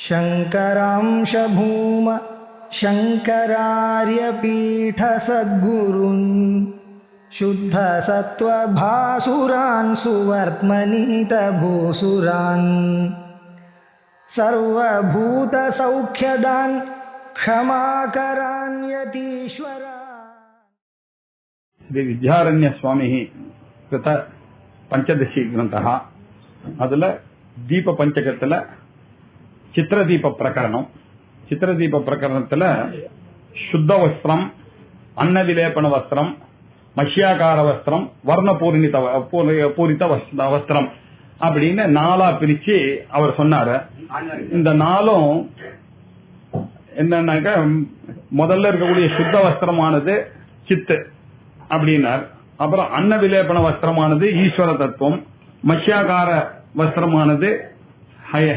शङ्करांश भूम शङ्करार्यपीठसद्गुरून् शुद्धसत्त्वभासुरान् सुवर्त्मनीतभूसुरान् सर्वभूतसौख्यदान् क्षमाकरान् यतीश्वरान्. श्री विद्यारण्य स्वामी कृत पंचदशी ग्रंथ अदुल दीप पंचकत्तुल चित्रदीप प्रकरणम चित्रदीप प्रकरणत्तुल शुद्ध वस्त्रम अन्न विलेपन वस्त्रम मष्याकार वस्त्रम वर्णपूरित पूरित वस्त्रम அப்படின்னு நாலா பிரிச்சு அவர் சொன்னாரு. இந்த நாளும் என்னன்னாக்க முதல்ல இருக்கக்கூடிய சுத்த வஸ்திரமானது சித்து அப்படின்னார். அப்புறம் அன்ன விலேபன வஸ்திரமானது ஈஸ்வர தத்துவம், மஷ்யாகார வஸ்திரமானது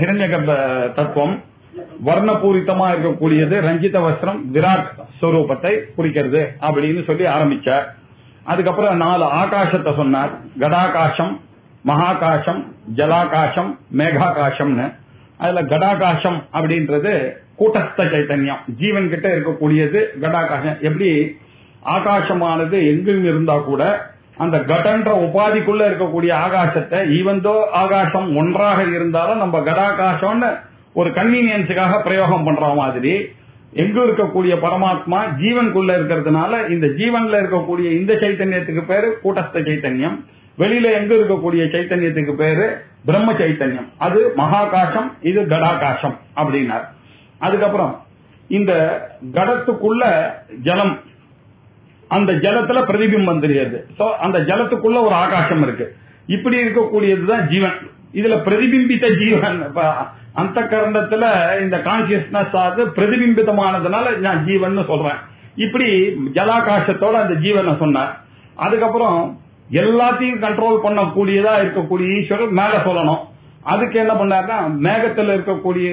ஹிரண்யகர்ப்ப தத்துவம், வர்ணபூரித்தமா இருக்கக்கூடியது ரஞ்சித வஸ்திரம் விராட் ஸ்வரூபத்தை குறிக்கிறது அப்படின்னு சொல்லி ஆரம்பிச்சார். அதுக்கப்புறம் 4 ஆகாசத்தை சொன்னார். கடாகாசம், மகாகாசம், ஜலாகாசம், மேகாகாசம்னு. அதுல கடாகாசம் அப்படின்றது கூட்டஸ்த சைத்தன்யம், ஜீவன் கிட்ட இருக்கக்கூடியது கடாகாசம். எப்படி ஆகாசமானது எங்கும் இருந்தா கூட அந்த கடன்ற உபாதிக்குள்ள இருக்கக்கூடிய ஆகாசத்தை ஈவந்தோ ஆகாசம் ஒன்றாக இருந்தாலும் நம்ம கடாகாசம்னு ஒரு கன்வீனியன்ஸுக்காக பிரயோகம் பண்ற மாதிரி எங்கு இருக்கக்கூடிய பரமாத்மா ஜீவனுக்குள்ள இருக்கிறதுனால இந்த ஜீவன்ல இருக்கக்கூடிய இந்த சைத்தன்யத்துக்கு பேரு கூட்டஸ்த சைத்தன்யம், வெளியில எங்க இருக்கக்கூடிய சைத்தன்யத்துக்கு பேரு பிரம்ம சைத்தன்யம். அது மகாகாசம், இது கடாகாசம் அப்படின்னார். அதுக்கப்புறம் இந்த கடத்துக்குள்ள ஜலம், அந்த ஜலத்துல பிரதிபிம்பம் தெரியாது. அந்த ஜலத்துக்குள்ள ஒரு ஆகாசம் இருக்கு. இப்படி இருக்கக்கூடியதுதான் ஜீவன். இதுல பிரதிபிம்பித்த ஜீவன் அந்த கரணத்துல இந்த கான்சியஸ்னஸ் ஆகுது பிரதிபிம்பிதமானதுனால நான் ஜீவன் சொல்றேன். இப்படி ஜலாகாசத்தோட அந்த ஜீவனை சொன்னார். அதுக்கப்புறம் எல்லாத்தையும் கண்ட்ரோல் பண்ணக்கூடியதா இருக்கக்கூடிய ஈஸ்வரர் மேல சொல்லணும். அதுக்கு என்ன பண்ணாருன்னா மேகத்துல இருக்கக்கூடிய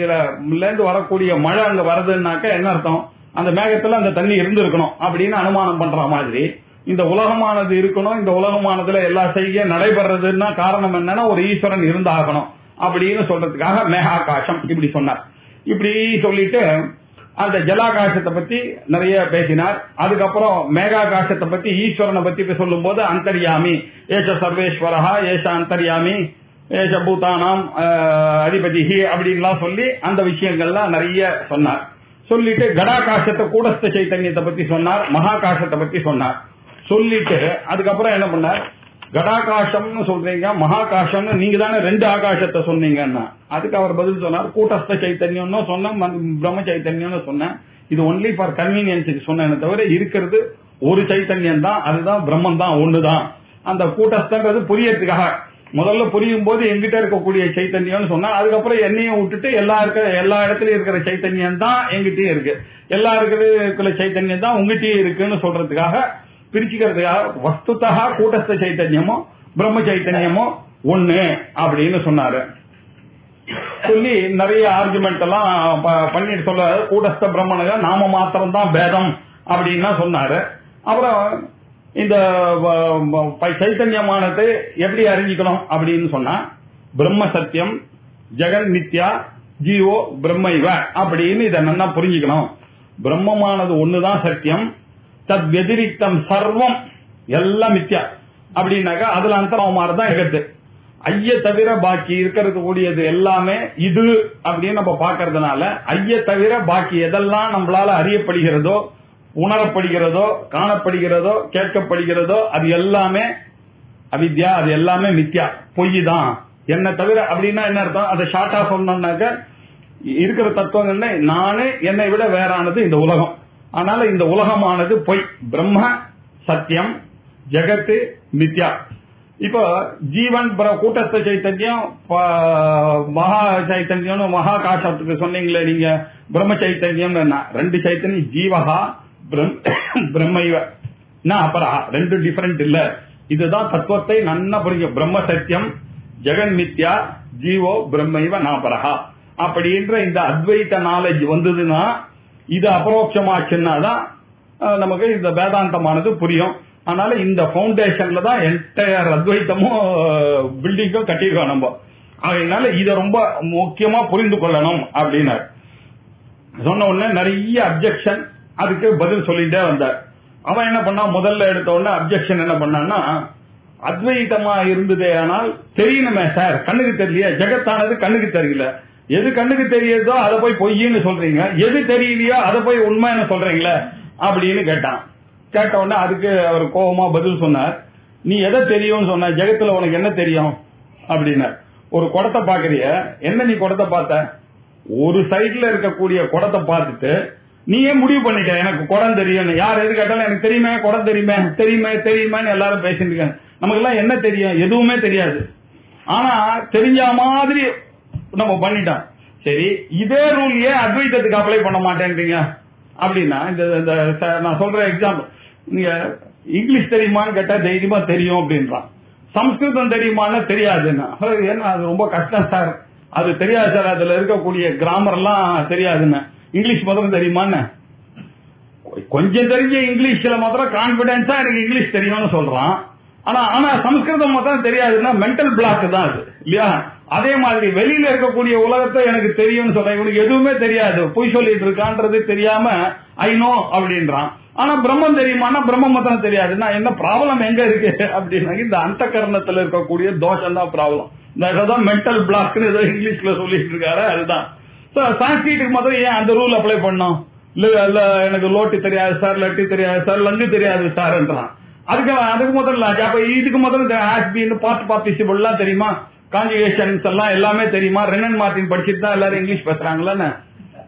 வரக்கூடிய மழை அங்க வருதுன்னாக்க என்ன அர்த்தம், அந்த மேகத்துல அந்த தண்ணி இருந்திருக்கணும் அப்படின்னு அனுமானம் பண்ற மாதிரி இந்த உலகமானது இருக்கணும். இந்த உலகமானதுல எல்லா செய்ய நடைபெறதுன்னா காரணம் என்னன்னா ஒரு ஈஸ்வரன் இருந்தாகணும் அப்படின்னு சொல்றதுக்காக மேகாகாசம் இப்படி சொன்னார். இப்படி சொல்லிட்டு அந்த ஜலாகாசத்தை பத்தி நிறைய பேசினார். அதுக்கப்புறம் மேகாகாசத்தை பத்தி ஈஸ்வரனை பத்தி சொல்லும் போது அந்தர்யாமி ஏஷ சர்வேஸ்வரஹா ஏஷ அந்தர்யாமி ஏஷ பூதானாம் அதிபதி அப்படின்லாம் சொல்லி அந்த விஷயங்கள்லாம் நிறைய சொன்னார். சொல்லிட்டு கடாகாசத்தை கூடஸ்த சைத்தன்யத்தை பத்தி சொன்னார், மகாகாசத்தை பத்தி சொன்னார். சொல்லிட்டு அதுக்கப்புறம் என்ன பண்ணார், கடாகாசம்னு சொல்றீங்க மகாகாசம்னு நீங்க தானே 2 ஆகாசத்தை சொன்னீங்கன்னா அதுக்கு அவர் பதில் சொன்னார், கூட்டஸ்த சைத்தன்யம்னு சொன்னேன், பிரம்ம சைத்தன்யம்னு சொன்னேன். இது ஒன்லி ஃபார் கன்வீனியன்ஸுக்கு சொன்னேன் தவிர இருக்கிறது ஒரு சைத்தன்யம் தான், அதுதான் பிரம்மன் தான், ஒண்ணுதான். அந்த கூட்டஸ்தன்றது புரியறதுக்காக முதல்ல புரியும் போது எங்கிட்ட இருக்கக்கூடிய சைத்தன்யம்னு சொன்னா அதுக்கப்புறம் என்னையும் விட்டுட்டு எல்லா இடத்துலயும் இருக்கிற சைத்தன்யம் தான் எங்கிட்டயும் இருக்கு, எல்லா இருக்கிற சைத்தன்யம் தான் உங்ககிட்டயும் இருக்குன்னு சொல்றதுக்காக பிரிச்சுக்கிறதுக்காக வஸ்துதா கூட்டஸ்த சைத்தன்யமோ பிரம்ம சைத்தன்யமோ ஒண்ணு அப்படின்னு சொன்னாரு. சொல்லி நிறைய ஆர்குமெண்ட் எல்லாம் பண்ணிட்டு சொல்ல கூட்டஸ்த பிரம்மனுங்க நாம மாத்திரம் தான் பேதம் அப்படின்னா சொன்னாரு. அப்புறம் இந்த சைத்தன்யமானது எப்படி அறிஞ்சிக்கணும் அப்படின்னு சொன்னா பிரம்ம சத்தியம் ஜெகன் நித்யா ஜீவோ பிரம்மைவ அப்படின்னு இதை நல்லா புரிஞ்சுக்கணும். பிரம்மமானது ஒண்ணுதான் சத்தியம், தத் வெதிரிக்தம் சர்வம் எல்லாம் மித்யா அப்படின்னாக்கா அதுல அந்தரமானதான் எகத்து. ஐய தவிர பாக்கி இருக்கிறது கூடியது எல்லாமே இது அப்படின்னு நம்ம பாக்கிறதுனால ஐய தவிர பாக்கி எதெல்லாம் நம்மளால அறியப்படுகிறதோ உணரப்படுகிறதோ காணப்படுகிறதோ கேட்கப்படுகிறதோ அது எல்லாமே அவித்யா, அது எல்லாமே மித்யா, பொய் தான். என்ன தவிர அப்படின்னா என்ன அர்த்தம், அதை ஷார்ட்டா சொன்னோம்னாக்க இருக்கிற தத்துவம் என்ன, நானே என்னை விட வேறானது இந்த உலகம். அதனால இந்த உலகமானது பொய், பிரம்ம சத்தியம், ஜெகத்து மித்யா. இப்போ ஜீவன் கூட்டஸ்த சைத்தன்யம் மகா சைத்தன்யம் மகாகாசத்துக்கு சொன்னீங்களே நீங்க பிரம்ம சைத்தன்யம் 2 சைத்தன்யம் ஜீவகா பிரம்மைவ அபரா 2 டிஃபரெண்ட் இல்ல. இதுதான் தத்துவத்தை நன்னா புரியும். பிரம்ம சத்தியம் ஜெகன் மித்யா ஜீவோ பிரம்மைவ நாபரஹா அப்படின்ற இந்த அத்வைத நாலேஜ் வந்ததுன்னா இது அபரோட்சமாச்சுன்னாதான் நமக்கு இந்த வேதாந்தமானது புரியும். அதனால இந்த பவுண்டேஷன்ல தான் என்டையர் அத்வைத்தமும் பில்டிங்கும் கட்டிருக்கோம் நம்ம. அதனால இத ரொம்ப முக்கியமா புரிந்து கொள்ளணும் அப்படின்னார். சொன்ன உடனே நிறைய அப்செக்ஷன், அதுக்கு பதில் சொல்லிட்டே வந்தார். அவன் என்ன பண்ணா, முதல்ல எடுத்த உடனே அப்செக்ஷன் என்ன பண்ணான்னா, அத்வைதமா இருந்ததே ஆனால் தெரியணுமே சார், கண்ணுக்கு தெரியலையா, ஜெகத்தானது கண்ணுக்கு தெரியல, எது கண்ணுக்கு தெரியுதோ அதை போய் பொய்ன்னு சொல்றீங்க, எது தெரியலையோ அதை போய் உண்மைன்னு சொல்றீங்களே அப்படின்னு கேட்டான். கேட்ட உடனே அதுக்கு அவர் கோபமா பதில் சொன்னார், நீ எதை தெரியும்னு சொன்ன, ஜெகத்துல உனக்கு என்ன தெரியும் அப்படின்னா, ஒரு குடத்தை பாக்குறிய, என்ன நீ குடத்தை பார்த்த, ஒரு சைட்ல இருக்கக்கூடிய குடத்தை பார்த்துட்டு நீயே முடிவு பண்ணிட்ட எனக்கு குடம் தெரியும். யார் எது கேட்டாலும் எனக்கு தெரியுமே, குடம் தெரியுமே, தெரியுமே தெரியுமேன்னு எல்லாரும் பேசிட்டு இருக்காங்க. நமக்கு எல்லாம் என்ன தெரியும், எதுவுமே தெரியாது. ஆனா தெரிஞ்ச மாதிரி நம்ம பண்ணிட்டோம். சரி, இதே ரூல் ஏன் அத்வைதத்துக்கு அப்ளை பண்ண மாட்டேன்றீங்க அப்படின்னா, இந்த நான் சொல்ற எக்ஸாம்பிள், நீங்க இங்கிலீஷ் தெரியுமான்னு கேட்டா தைரியமா தெரியும் அப்படின்றான். சம்ஸ்கிருதம் தெரியுமான்னு தெரியாதுன்னா, ஏன்னா அது ரொம்ப கஷ்டம் சார், அது தெரியாது சார், அதுல இருக்கக்கூடிய கிராமர் எல்லாம் தெரியாதுன்னு. இங்கிலீஷ் முதல்ல தெரியுமான்னு, கொஞ்சம் தெரிஞ்ச இங்கிலீஷ்ல முதல்ல கான்பிடன்ஸா எனக்கு இங்கிலீஷ் தெரியும்னு சொல்றான். ஆனா சம்ஸ்கிருதம் மொத்தம் தெரியாதுன்னா மென்டல் பிளாக் தான் அது இல்லையா? அதே மாதிரி வெளியில இருக்கக்கூடிய உலகத்தை எனக்கு தெரியும்னு சொல்றேன், இவனுக்கு எதுவுமே தெரியாது, பொய் சொல்லிட்டு இருக்கான்றது தெரியாம ஐ நோ அப்படின்றான். ஆனா பிரம்மம் தெரியுமானா பிரம்மம் மொத்தம் தெரியாதுன்னா என்ன ப்ராப்ளம் எங்க இருக்கு அப்படின்னா, இந்த அந்த கரணத்துல இருக்கக்கூடிய தோஷம் தான் ப்ராப்ளம். இந்த மென்டல் பிளாக்னு ஏதோ இங்கிலீஷ்ல சொல்லிட்டு இருக்காரு, அதுதான். சான்ஸ்கிரிட்டுக்கு முதல்ல ஏன் அந்த ரூல் அப்ளை பண்ணோம்? இல்ல எனக்கு லோட்டி தெரியாது சார், லட்டி தெரியாது சார், லங்கு தெரியாது சார்ன்றான். அதுக்கு முதல்ல அப்ப இதுக்கு முதல்ல ஆஸ்பின்னு பார்ட் பார்ட்டிசிபிள் எல்லாம் தெரியுமா, கான்ஜுகேஷன்ஸ் எல்லாம் எல்லாமே தெரியுமா? ரெனன் மார்டின் படிச்சுட்டு தான் எல்லாரும் இங்கிலீஷ் பேசுறாங்களான்னு,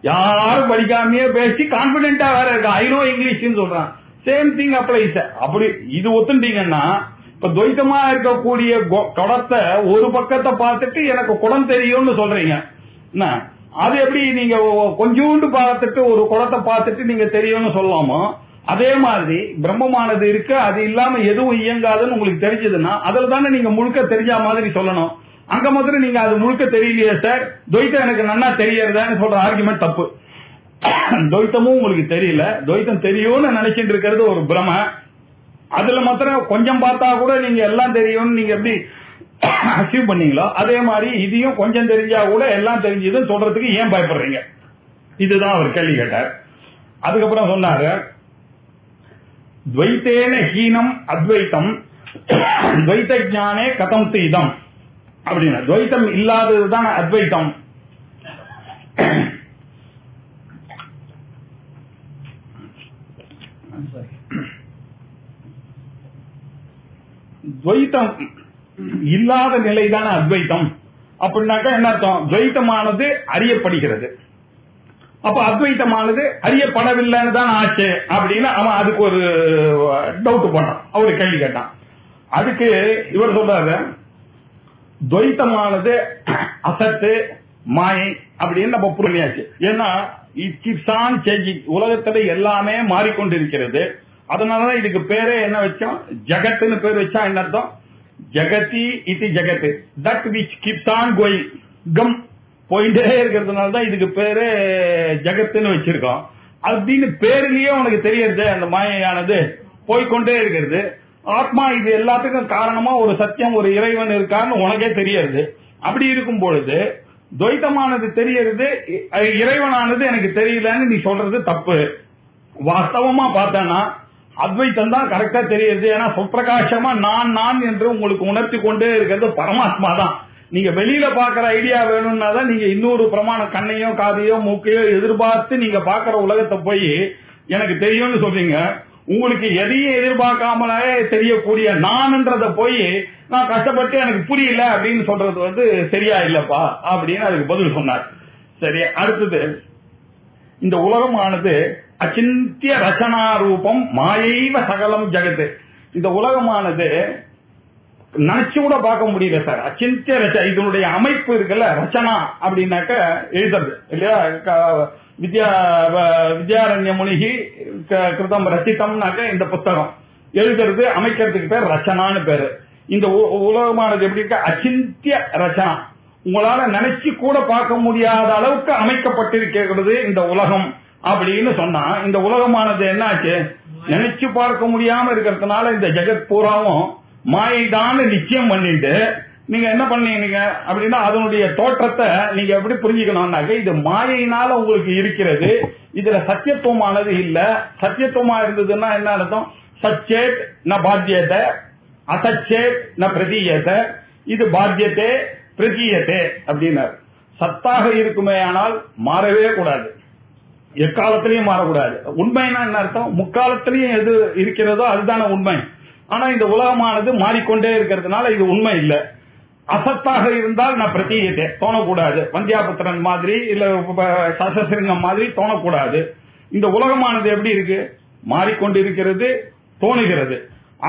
யாரும் படிக்காமயே பேசி கான்பிடென்டா வேற இருக்கா, ஐ நோ இங்கிலீஷ்னு சொல்றான். Same thing applies. அப்படி இது ஒத்துட்டீங்கன்னா, இப்ப துவைத்தமா இருக்கக்கூடிய குடத்தை ஒரு பக்கத்தை பார்த்துட்டு எனக்கு குடம் தெரியும்னு சொல்றீங்க, அது எப்படி நீங்க கொஞ்சோண்டு பார்த்துட்டு ஒரு குடத்தை பார்த்துட்டு நீங்க தெரியும்னு சொல்லலாமோ, அதே மாதிரி பிரம்மமானது இருக்கு, அது இல்லாம எதுவும் இயங்காதுன்னு உங்களுக்கு தெரிஞ்சதுன்னா அதுல தானே நீங்க முழுக்க தெரிஞ்ச மாதிரி சொல்லணும். அங்க முதல்ல நீங்க அது முழுக்க தெரியலையே சார், துவைத்தம் எனக்கு நன்னா தெரியறதான்னு சொல்ற ஆர்குமெண்ட் தப்பு. துவைத்தமும் உங்களுக்கு தெரியல, துவைத்தம் தெரியும்னு நினைச்சிட்டு இருக்கிறது ஒரு பிரம. அதுல மாத்திரம் கொஞ்சம் பார்த்தா கூட நீங்க எல்லாம் தெரியும்னு நீங்க எப்படி அச்சீவ் பண்ணீங்களோ, அதே மாதிரி இதையும் கொஞ்சம் தெரிஞ்சா கூட எல்லாம் தெரிஞ்சதுன்னு சொல்றதுக்கு ஏன் பயப்படுறீங்க? இதுதான் அவர் கேள்வி கேட்டார். அதுக்கப்புறம் சொன்னாரு, துவைத்தேன ஹீனம் அத்வைத்தம் துவைத்த ஞானே கதம் தீதம் அப்படின்னா, துவைத்தம் இல்லாததுதான் அத்வைத்தம். துவைத்தம் இல்லாத நிலைதான அத்வைத்தம் அப்படின்னாக்கா என்ன அர்த்தம்? துவைத்தமானது அறியப்படுகிறது, அப்ப அத்வைத்தமானது அறியப்படவில்லைன்னு தான் ஆச்சு அப்படின்னு அவன் அதுக்கு ஒரு டவுட் பண்ணான், அவரு கேள்வி கேட்டான். அதுக்கு இவர் சொல்றாரு, துவைத்தமானது அசத்து மாயை அப்படின்னு நம்ம புரிஞ்சாச்சு. ஏன்னா இட் கீப்ஸ் ஆன் சேஞ்சிங், உலகத்துல எல்லாமே மாறிக்கொண்டிருக்கிறது. அதனாலதான் இதுக்கு பேரே என்ன வச்சோம், ஜகத்துன்னு பேர் வச்சா என்ன அர்த்தம்? ஜகதி இது ஜகத்து, that which keeps on going, கம் போயிட்டே இருக்கிறதுனால தான் இதுக்கு பேரு ஜகத்துன்னு வச்சிருக்கோம். அப்படின்னு பேர்லயே உனக்கு தெரியறது, அந்த மாயையானது போய்கொண்டே இருக்கிறது. ஆத்மா இது எல்லாத்துக்கும் காரணமா ஒரு சத்தியம், ஒரு இறைவன் இருக்கான்னு உனக்கே தெரியறது. அப்படி இருக்கும் பொழுது துவைத்தமானது தெரியறது, இறைவனானது எனக்கு தெரியலன்னு நீ சொல்றது தப்பு. வாஸ்தவமா பார்த்தனா அத்வைத்தம் தான் கரெக்டா தெரியுது. ஏன்னா சுப்பிரகாசமா நான் நான் என்று உங்களுக்கு உணர்த்தி கொண்டே இருக்கிறது பரமாத்மா தான். நீங்க வெளியில பாக்குற ஐடியா வேணும்னா தான் நீங்க இன்னொரு பிரமாண கண்ணையோ காதையோ மூக்கையோ எதிர்பார்த்து நீங்க பாக்குற உலகத்தை போய் எனக்கு தெரியும்னு சொல்றீங்க. உங்களுக்கு எதையும் எதிர்பார்க்காமலே தெரியக்கூடிய நான்ன்றத போய் நான் கஷ்டப்பட்டு எனக்கு புரியல அப்படின்னு சொல்றது சரியா இல்லப்பா அப்படின்னு அதுக்கு பதில் சொன்னார். சரி, அடுத்தது, இந்த உலகமானது அச்சிந்திய ரச்சனா ரூபம் மாயைவ சகலம் ஜெகத்து. இந்த உலகமானது நினைச்சு கூட பார்க்க முடியல சார். அச்சிந்திய ரச்ச, இதனுடைய அமைப்பு இருக்குல்ல, ரச்சனா அப்படின்னாக்க எழுதுறது இல்லையா? வித்யாரண்ய முனிகி கிருதம் ரச்சிதம்னாக்க இந்த புத்தகம் எழுதுறது, அமைக்கிறதுக்கு பேர் ரச்சனான்னு பேரு. இந்த உலகமானது எப்படி இருக்க, அச்சிந்திய ரச்சனா, உங்களால நினைச்சு கூட பார்க்க முடியாத அளவுக்கு அமைக்கப்பட்டிருக்கிறது இந்த உலகம் அப்படின்னு சொன்னா, இந்த உலகமானது என்னாச்சு, நினைச்சு பார்க்க முடியாம இருக்கிறதுனால இந்த ஜெகத் பூராவும் மாயைதான் நிச்சயம் பண்ணிட்டு நீங்க என்ன பண்ணீங்க அப்படின்னா அதனுடைய தோற்றத்தை நீங்க எப்படி புரிஞ்சுக்கணும்னாக்க இது மாயையினால உங்களுக்கு இருக்கிறது. இதுல சத்தியத்துவமானது இல்ல. சத்தியத்துவமா இருந்ததுன்னா என்ன அர்த்தம்? சச்சேத் ந பாத்தியத்தை, அசச்சேத் ந பிரதீயத்தை. இது பாத்தியத்தே பிரதீயத்தே அப்படின்னாரு. சத்தாக இருக்குமே ஆனால் மாறவே கூடாது, எக்காலத்திலையும் மாறக்கூடாது. உண்மைன்னா என்ன அர்த்தம்? முக்காலத்திலையும் எது இருக்கிறதோ அதுதான உண்மை. ஆனா இந்த உலகமானது மாறிக்கொண்டே இருக்கிறதுனால இது உண்மை இல்ல. அசத்தாக இருந்தால் நான் பிரதீயத்தை தோணக்கூடாது. வந்தியாபுத்திரன் மாதிரி இல்ல சசசிருங்கம் மாதிரி தோணக்கூடாது. இந்த உலகமானது எப்படி இருக்கு? மாறிக்கொண்டிருக்கிறது, தோணுகிறது.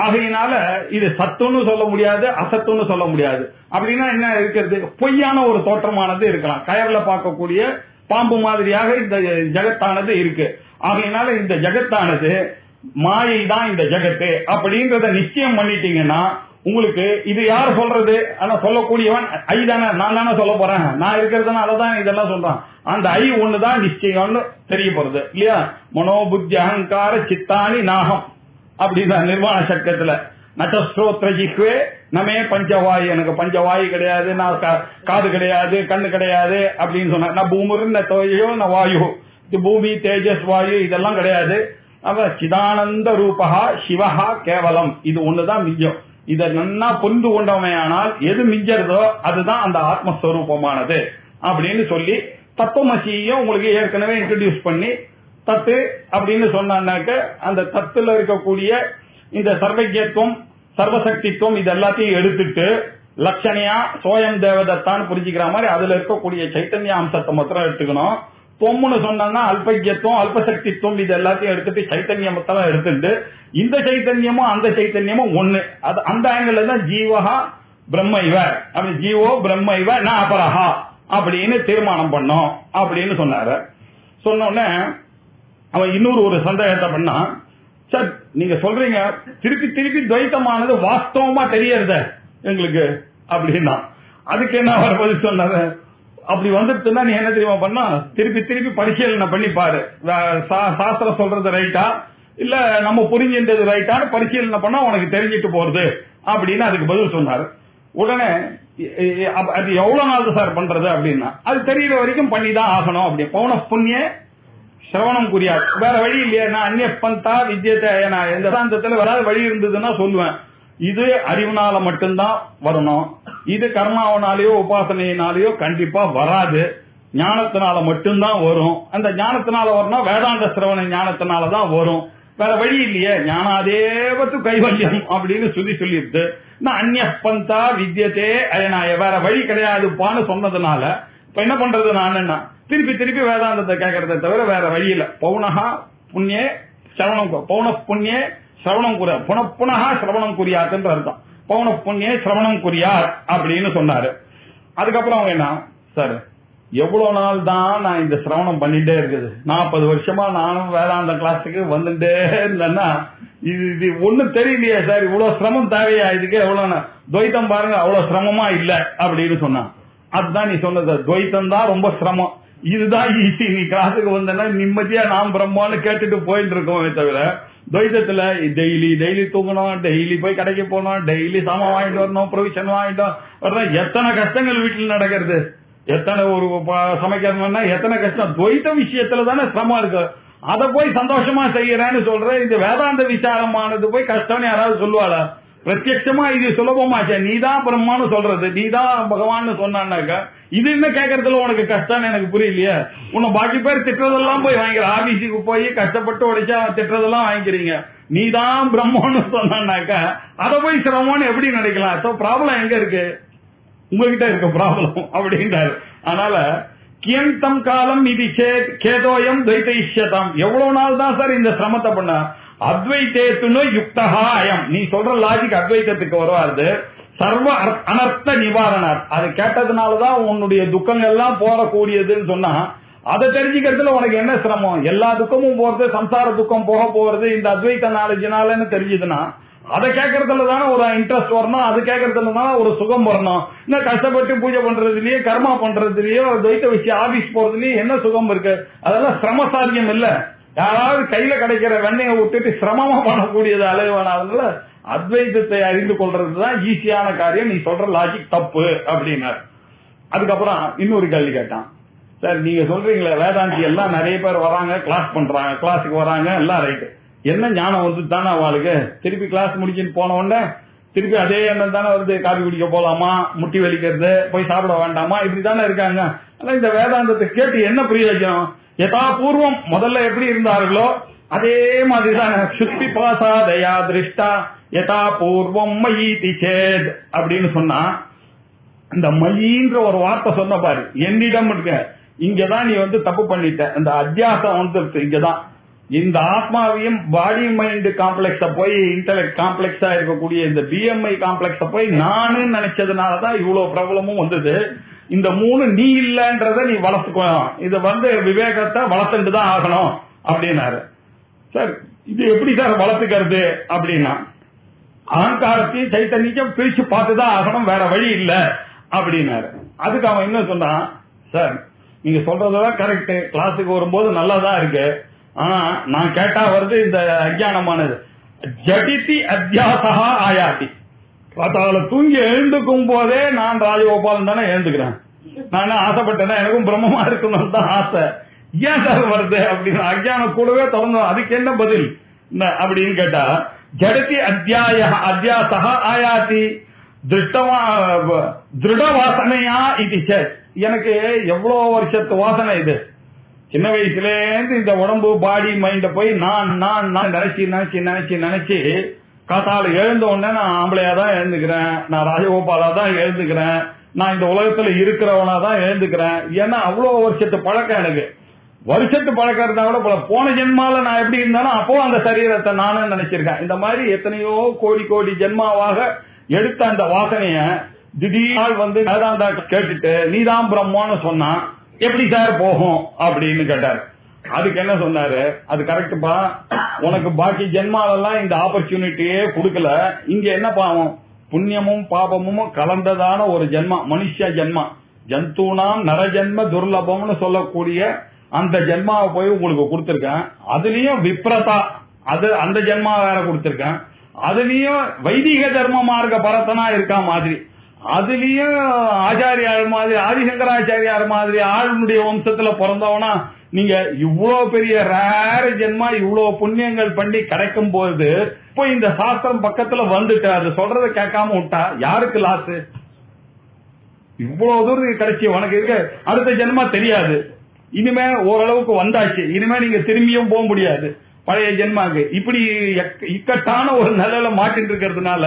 ஆகையினால இது சத்துன்னு சொல்ல முடியாது, அசத்துன்னு சொல்ல முடியாது. அப்படின்னா என்ன இருக்கிறது? பொய்யான ஒரு தோற்றமானது இருக்கலாம். கயர்ல பார்க்கக்கூடிய பாம்பு மாதிரியாக இந்த ஜகத்தானது இருக்கு. ஆகையினால இந்த ஜகத்தானது மாயை தான் இந்த ஜகத்து அப்படின்றத நிச்சயம் பண்ணிட்டீங்கன்னா உங்களுக்கு இது யார் சொல்றது? ஆனா சொல்லக்கூடியவன் ஐ தானே, நான் தானே சொல்ல போறேன். நான் இருக்கிறதுனாலதான் இதெல்லாம் சொல்றான். அந்த ஐ ஒண்ணுதான் நிச்சயம்னு தெரிய போறது இல்லையா? மனோபுத்தி அகங்கார சித்தானி நாகம் அப்படின்னா நிர்வாண சக்கத்துல நட்டஸ்ரோத்ர ஜிஹ்வே நமே பஞ்சவாயு. எனக்கு பஞ்சவாயு கிடையாது, நான் காது கிடையாது, கண்ணு கிடையாது அப்படின்னு சொன்ன. நான் பூமிரு ந தோயோ ந வாயு, பூமி தேஜஸ் வாயு இதெல்லாம் கிடையாது. அவ சிதானந்த ரூபகா சிவஹா கேவலம். இது ஒண்ணுதான் மிஞ்சம். இதை நன்னா புரிந்து கொண்டவமையானால் எது மிஞ்சறதோ அதுதான் அந்த ஆத்மஸ்வரூபமானது அப்படின்னு சொல்லி தத்துவமசியும் உங்களுக்கு ஏற்கனவே இன்ட்ரோடியூஸ் பண்ணி தத்து அப்படின்னு சொன்னாக்க அந்த தத்துல இருக்கக்கூடிய இந்த சர்வஜத்துவம் சர்வசக்தித்துவம் இது எல்லாத்தையும் எடுத்துட்டு லட்சணையா சோயம் தேவதத்தான் புரிஞ்சுக்கிற மாதிரி அதுல இருக்கக்கூடிய சைத்தன்ய அம்சத்தை மாத்திரம் எடுத்துக்கணும். தொம்முன்னு சொன்னா அல்பஜத்துவம் அல்பசக்தித்துவம் இது எல்லாத்தையும் எடுத்துட்டு சைத்தன்யமத்தெல்லாம் எடுத்துட்டு இந்த சைத்தன்யமும் அந்த சைத்தன்யமும் ஒண்ணு. அது அந்த ஆங்கிள் தான் ஜீவஹா பிரம்மைவ அப்படி ஜீவோ பிரம்மைவ ந அபரஹா அப்படின்னு தீர்மானம் பண்ணோம் அப்படின்னு சொன்னாரு. சொன்ன அவன் இன்னொரு ஒரு சந்தேகத்தை பண்ணா, சார் நீங்க சொல்றீங்க திருப்பி திருப்பி துவைத்தமானது வாஸ்தவமா தெரியறத எங்களுக்கு அப்படின்னா அதுக்கு என்ன அவர் பதில் சொன்னாரு? அப்படி வந்துட்டுன்னா நீ என்ன தெரியுமா பண்ணா, திருப்பி திருப்பி பரிசீலனை பண்ணி பாரு, சாஸ்திரம் சொல்றது ரைட்டா இல்ல நம்ம புரிஞ்சின்றது ரைட்டான்னு பரிசீலனை பண்ணா உனக்கு தெரிஞ்சிட்டு போறது அப்படின்னு அதுக்கு பதில் சொன்னாரு. உடனே அது எவ்வளவு நாள் சார் பண்றது அப்படின்னா அது தெரியற வரைக்கும் பண்ணிதான் ஆகணும். அப்படி பௌன புண்ணிய சிரவணம் குறியாது, வேற வழி இல்லையா? நான் அந்நிய பந்தா வித்தியத்தை நான் எந்த சாந்தத்துல வராத வழி இருந்ததுன்னா சொல்லுவேன். இது அறிவுனால மட்டும்தான் வரணும், இது கர்மாவனாலேயோ உபாசனையினாலேயோ கண்டிப்பா வராது, ஞானத்தினால மட்டும்தான் வரும். அந்த ஞானத்தினால வரணும் வேதாந்த சிரவண ஞானத்தினாலதான் வரும், வேற வழி இல்லையே. ஞானாதேவத்து கைவல்யம் அப்படின்னு சொல்லிட்டு நான் அந்நிய பந்தா வித்தியத்தே அயனாய வேற வழி கிடையாதுப்பான்னு சொன்னதுனால இப்ப என்ன பண்றது? நான் என்ன திருப்பி திருப்பி வேதாந்தத்தை கேட்கறத தவிர வேற வழி இல்ல. பௌனஹா புண்ணிய சிரவணம், பௌன புண்ணிய சிரவணம் குறியா, புனப்புனஹா சிரவணம் குறியாத்துன்ற அர்த்தம். பௌன புண்ணிய சிரவணம் குறியார் அப்படின்னு சொன்னாரு. அதுக்கப்புறம் அவங்க என்ன, சார் எவ்வளவு நாள் தான் நான் இந்த சிரவணம் பண்ணிட்டே இருக்குது, 40 வருஷமா நானும் வேதாந்த கிளாஸுக்கு வந்துட்டே இருந்தேன்னா இது ஒண்ணும் தெரியலையே சார், இவ்வளவு சிரமம் தேவையா இதுக்கு? எவ்வளவு துவைத்தம் பாருங்க அவ்வளவு சிரமமா இல்ல அப்படின்னு சொன்னான். அதுதான் நீ சொன்னது, துவைத்தம் தான் ரொம்ப சிரமம், இதுதான் ஈஸி. நீ கிளாஸுக்கு வந்தேன்னா நிம்மதியா நாம் பிரம்மான்னு கேட்டுட்டு போயிட்டு இருக்கோமே தவிர துவைத்தத்துல டெய்லி தூங்கணும், டெய்லி போய் கடைக்கு போகணும், டெய்லி சாமான் வாங்கிட்டு வரணும், ப்ரொவிஷன் வாங்கிட்டு வரணும், எத்தனை கஷ்டங்கள் வீட்டில் நடக்கிறது, எத்தனை ஒரு சமைக்கிறதுனா எத்தனை கஷ்டம். துவைத்த விஷயத்துல தானே சிரமம் இருக்கு, அதை போய் சந்தோஷமா செய்யறேன்னு சொல்ற. இந்த வேதாந்த விசாரமானது போய் கஷ்டம்னு யாராவது சொல்லுவாளா? பிரத்யட்சமா இது சுலபமாச்சே, நீதான் பிரம்மான்னு சொல்றது, நீதான் பகவான்னு சொன்னாக்க இது என்ன கேட்கறதுல உனக்கு கஷ்டம்னு எனக்கு புரியலையே. உன்னை பாக்கி பேர் திட்டுறதெல்லாம் போய் வாங்கிக்கிற, ஆபீஸுக்கு போய் கஷ்டப்பட்டு உடைச்சா திட்டுறதெல்லாம் வாங்கிக்கிறீங்க. நீதான் பிரம்மான்னு சொன்னாக்க அதை போய் சிரமம்னு எப்படி நினைக்கலாம்? சோ ப்ராப்ளம் எங்க இருக்கு? உங்ககிட்ட இருக்க ப்ராப்ளம் அப்படின்றாரு. அதனால கியந்தம் காலம் இது கேதோயம் துவைத்தம், எவ்வளவு நாள் தான் சார் இந்த சிரமத்தை பண்ண? அத்வைத்தேத்துனோ யுக்தஹா அயம், நீ சொல்ற லாஜிக் அத்வைத்தத்துக்கு வருவாரு. சர்வ அனர்த்த நிவாரணர், அது கேட்டதுனாலதான் உன்னுடைய துக்கங்கள் எல்லாம் போறக்கூடியதுன்னு சொன்னா அதை தெரிஞ்சுக்கிறதுல உனக்கு என்ன சிரமம்? எல்லா துக்கமும் போறது, சம்சார துக்கம் போக போறது இந்த அத்வைத்த நாலேஜ்னாலன்னு தெரிஞ்சதுன்னா அதை கேட்கறதுல தானே ஒரு இன்ட்ரெஸ்ட் வரணும், அது கேட்கறதுல தானே ஒரு சுகம் வரணும். இன்னும் கஷ்டப்பட்டு பூஜை பண்றதுலயே கர்மா பண்றதுலயோ துவைத்த வச்சு ஆபீஸ் போறதுலயே என்ன சுகம் இருக்கு? அதெல்லாம் சிரமசாரியம் இல்ல. யாராவது கையில கிடைக்கிற வெண்ணையை விட்டுட்டு சிரமமா பண்ணக்கூடியது அலைவானால அத்வைதத்தை அறிந்து கொள்றதுதான் ஈஸியான காரியம், நீ சொல்ற லாஜிக் தப்பு அப்படின்னாரு. அதுக்கப்புறம் இன்னொரு கேள்வி கேட்டான். சார் நீங்க சொல்றீங்களே வேதாந்தி எல்லாம் நிறைய பேர் வராங்க, கிளாஸ் பண்றாங்க, கிளாஸுக்கு வராங்க, எல்லாம் ரைட்டு, என்ன ஞானம் வந்து தானே அவளுக்கு திருப்பி கிளாஸ் முடிச்சுட்டு போன உடனே திருப்பி அதே எண்ணம் தானே வருது, காபி குடிக்க போலாமா, முட்டி வலிக்கிறது, போய் சாப்பிட வேண்டாமா, இப்படி தானே இருக்காங்க. ஆனா இந்த வேதாந்தத்தை கேட்டு என்ன பிரயோஜனம்? யதா பூர்வம் முதல்ல எப்படி இருந்தார்களோ அதே மாதிரிதான் சுத்தி பாசாதயா திருஷ்டா யதா பூர்வம் மயீதி சேத் அப்படின்னு சொன்னா, இந்த மயின்ற ஒரு வார்த்தை சொன்ன பாரு, என்னிடம் இருக்க இங்கதான் நீ வந்து தப்பு பண்ணிட்ட, இந்த அத்தியாசம் வந்து இங்கதான் இந்த ஆத்மாவையும் பாடி மைண்ட் காம்ப்ளெக்ஸ போய் இன்டெலெக்ட் காம்ப்ளெக்ஸா இருக்கக்கூடிய இந்த பிஎம்ஐ காம்ப்ளெக்ஸ போய் நானு நினைச்சதுனாலதான் இவ்வளவு பிரபலமும் வந்தது. இந்த மூணு நீ இல்லன்றத நீ வளர்த்துக்கணும், இது வந்து விவேகத்தை வளர்த்துட்டு தான் ஆகணும் அப்படின்னாரு. சார் இது எப்படி சார் வளர்த்துக்கிறது அப்படின்னா, அகங்காரத்தையும் சைத்தன்யம் பிரிச்சு பார்த்துதான் ஆகணும், வேற வழி இல்ல அப்படின்னாரு. அதுக்கு அவன் என்ன சொன்னான், சார் நீங்க சொல்றதெல்லாம் கரெக்ட், கிளாஸுக்கு வரும்போது நல்லாதான் இருக்கு, ஆனா நான் கேட்டா வருது இந்த அஜ்ஞானமானது. ஜடிதி அத்தியாசா ஆயாதி, காத்தால தூங்கி எழுந்துக்கும் போதே நான் ராஜகோபாலன் தானே எழுந்துக்கிறேன், நான் ஆசைப்பட்டேன்னா எனக்கும் பிரம்மமா இருக்கணும் தான் ஆசை, ஏன் சார் வருது அப்படின்னு அஜ்ஞானம் கூடவே தொடர்ந்தோம். அதுக்கு என்ன பதில் அப்படின்னு கேட்டா, ஜடதி அத்தியாசா ஆயாதி திருட வாசனையா இது. எனக்கு எவ்வளவு வருஷத்து வாசனை இது, சின்ன வயசுல இருந்து இந்த உடம்பு பாடி மைண்ட போய் நான் நான் நான் நினைச்சு நினைச்சு நினைச்சு நினைச்சு காத்தால எழுந்த உடனே நான் ஆம்பளையா தான் எழுந்துக்கிறேன், நான் ராஜகோபாலா தான் எழுந்துக்கிறேன், நான் இந்த உலகத்துல இருக்கிறவனா தான் எழுந்துக்கிறேன். ஏன்னா அவ்வளவு வருஷத்து பழக்கம் எனக்கு. வருஷத்து பழக்கம் இருந்தா கூட போன ஜென்மால நான் எப்படி இருந்தாலும் அப்போ அந்த சரீரத்தை நானும் நினைச்சிருக்கேன். இந்த மாதிரி எத்தனையோ கோடி கோடி ஜென்மாவாக எடுத்த அந்த வாசனைய திடீர் வந்து வேதாந்தா கேட்டுட்டு நீதான் பிரம்மன்னு சொன்னா எப்படி சார் போகும் அப்படின்னு கேட்டாரு. அதுக்கு என்ன சொன்னாரு, அது கரெக்டுப்பா, உனக்கு பாக்கி ஜென்மாவெல்லாம் இந்த ஆப்பர்ச்சுனிட்டியே கொடுக்கல, இங்க என்ன பாவம் புண்ணியமும் பாபமும் கலந்ததான ஒரு ஜென்மா, மனுஷ ஜென்மா, ஜந்தூனாம் நரஜென்ம துர்லபம்னு சொல்லக்கூடிய அந்த ஜென்மாவை போய் உங்களுக்கு கொடுத்திருக்கேன். அதுலயும் விப்ரதா அது அந்த ஜென்மா வேற கொடுத்திருக்கேன், அதுலயும் வைதிக தர்ம மார்க்க பரத்தனா இருக்கா மாதிரி, அதுலயும் ஆச்சாரியார் மாதிரி ஆதிசங்கராச்சாரியார் மாதிரி ஆளுடைய வம்சத்துல பிறந்தவனா நீங்க இவ்வளவு பெரிய ரேர ஜென்மா இவ்வளவு புண்ணியங்கள் பண்ணி கிடைக்கும் போது இப்போ இந்த சாஸ்திரம் பக்கத்துல வந்துட்டு அது சொல்றத கேட்காம விட்டா யாருக்கு லாஸ்? இவ்வளவு தூரம் கிடைச்சி உனக்கு இருக்க அடுத்த ஜென்மா தெரியாது, இனிமே ஓரளவுக்கு வந்தாச்சு, இனிமே நீங்க திரும்பியும் போக முடியாது பழைய ஜென்மாக்கு. இப்படி இக்கட்டான ஒரு நிலையில மாட்டிட்டு இருக்கிறதுனால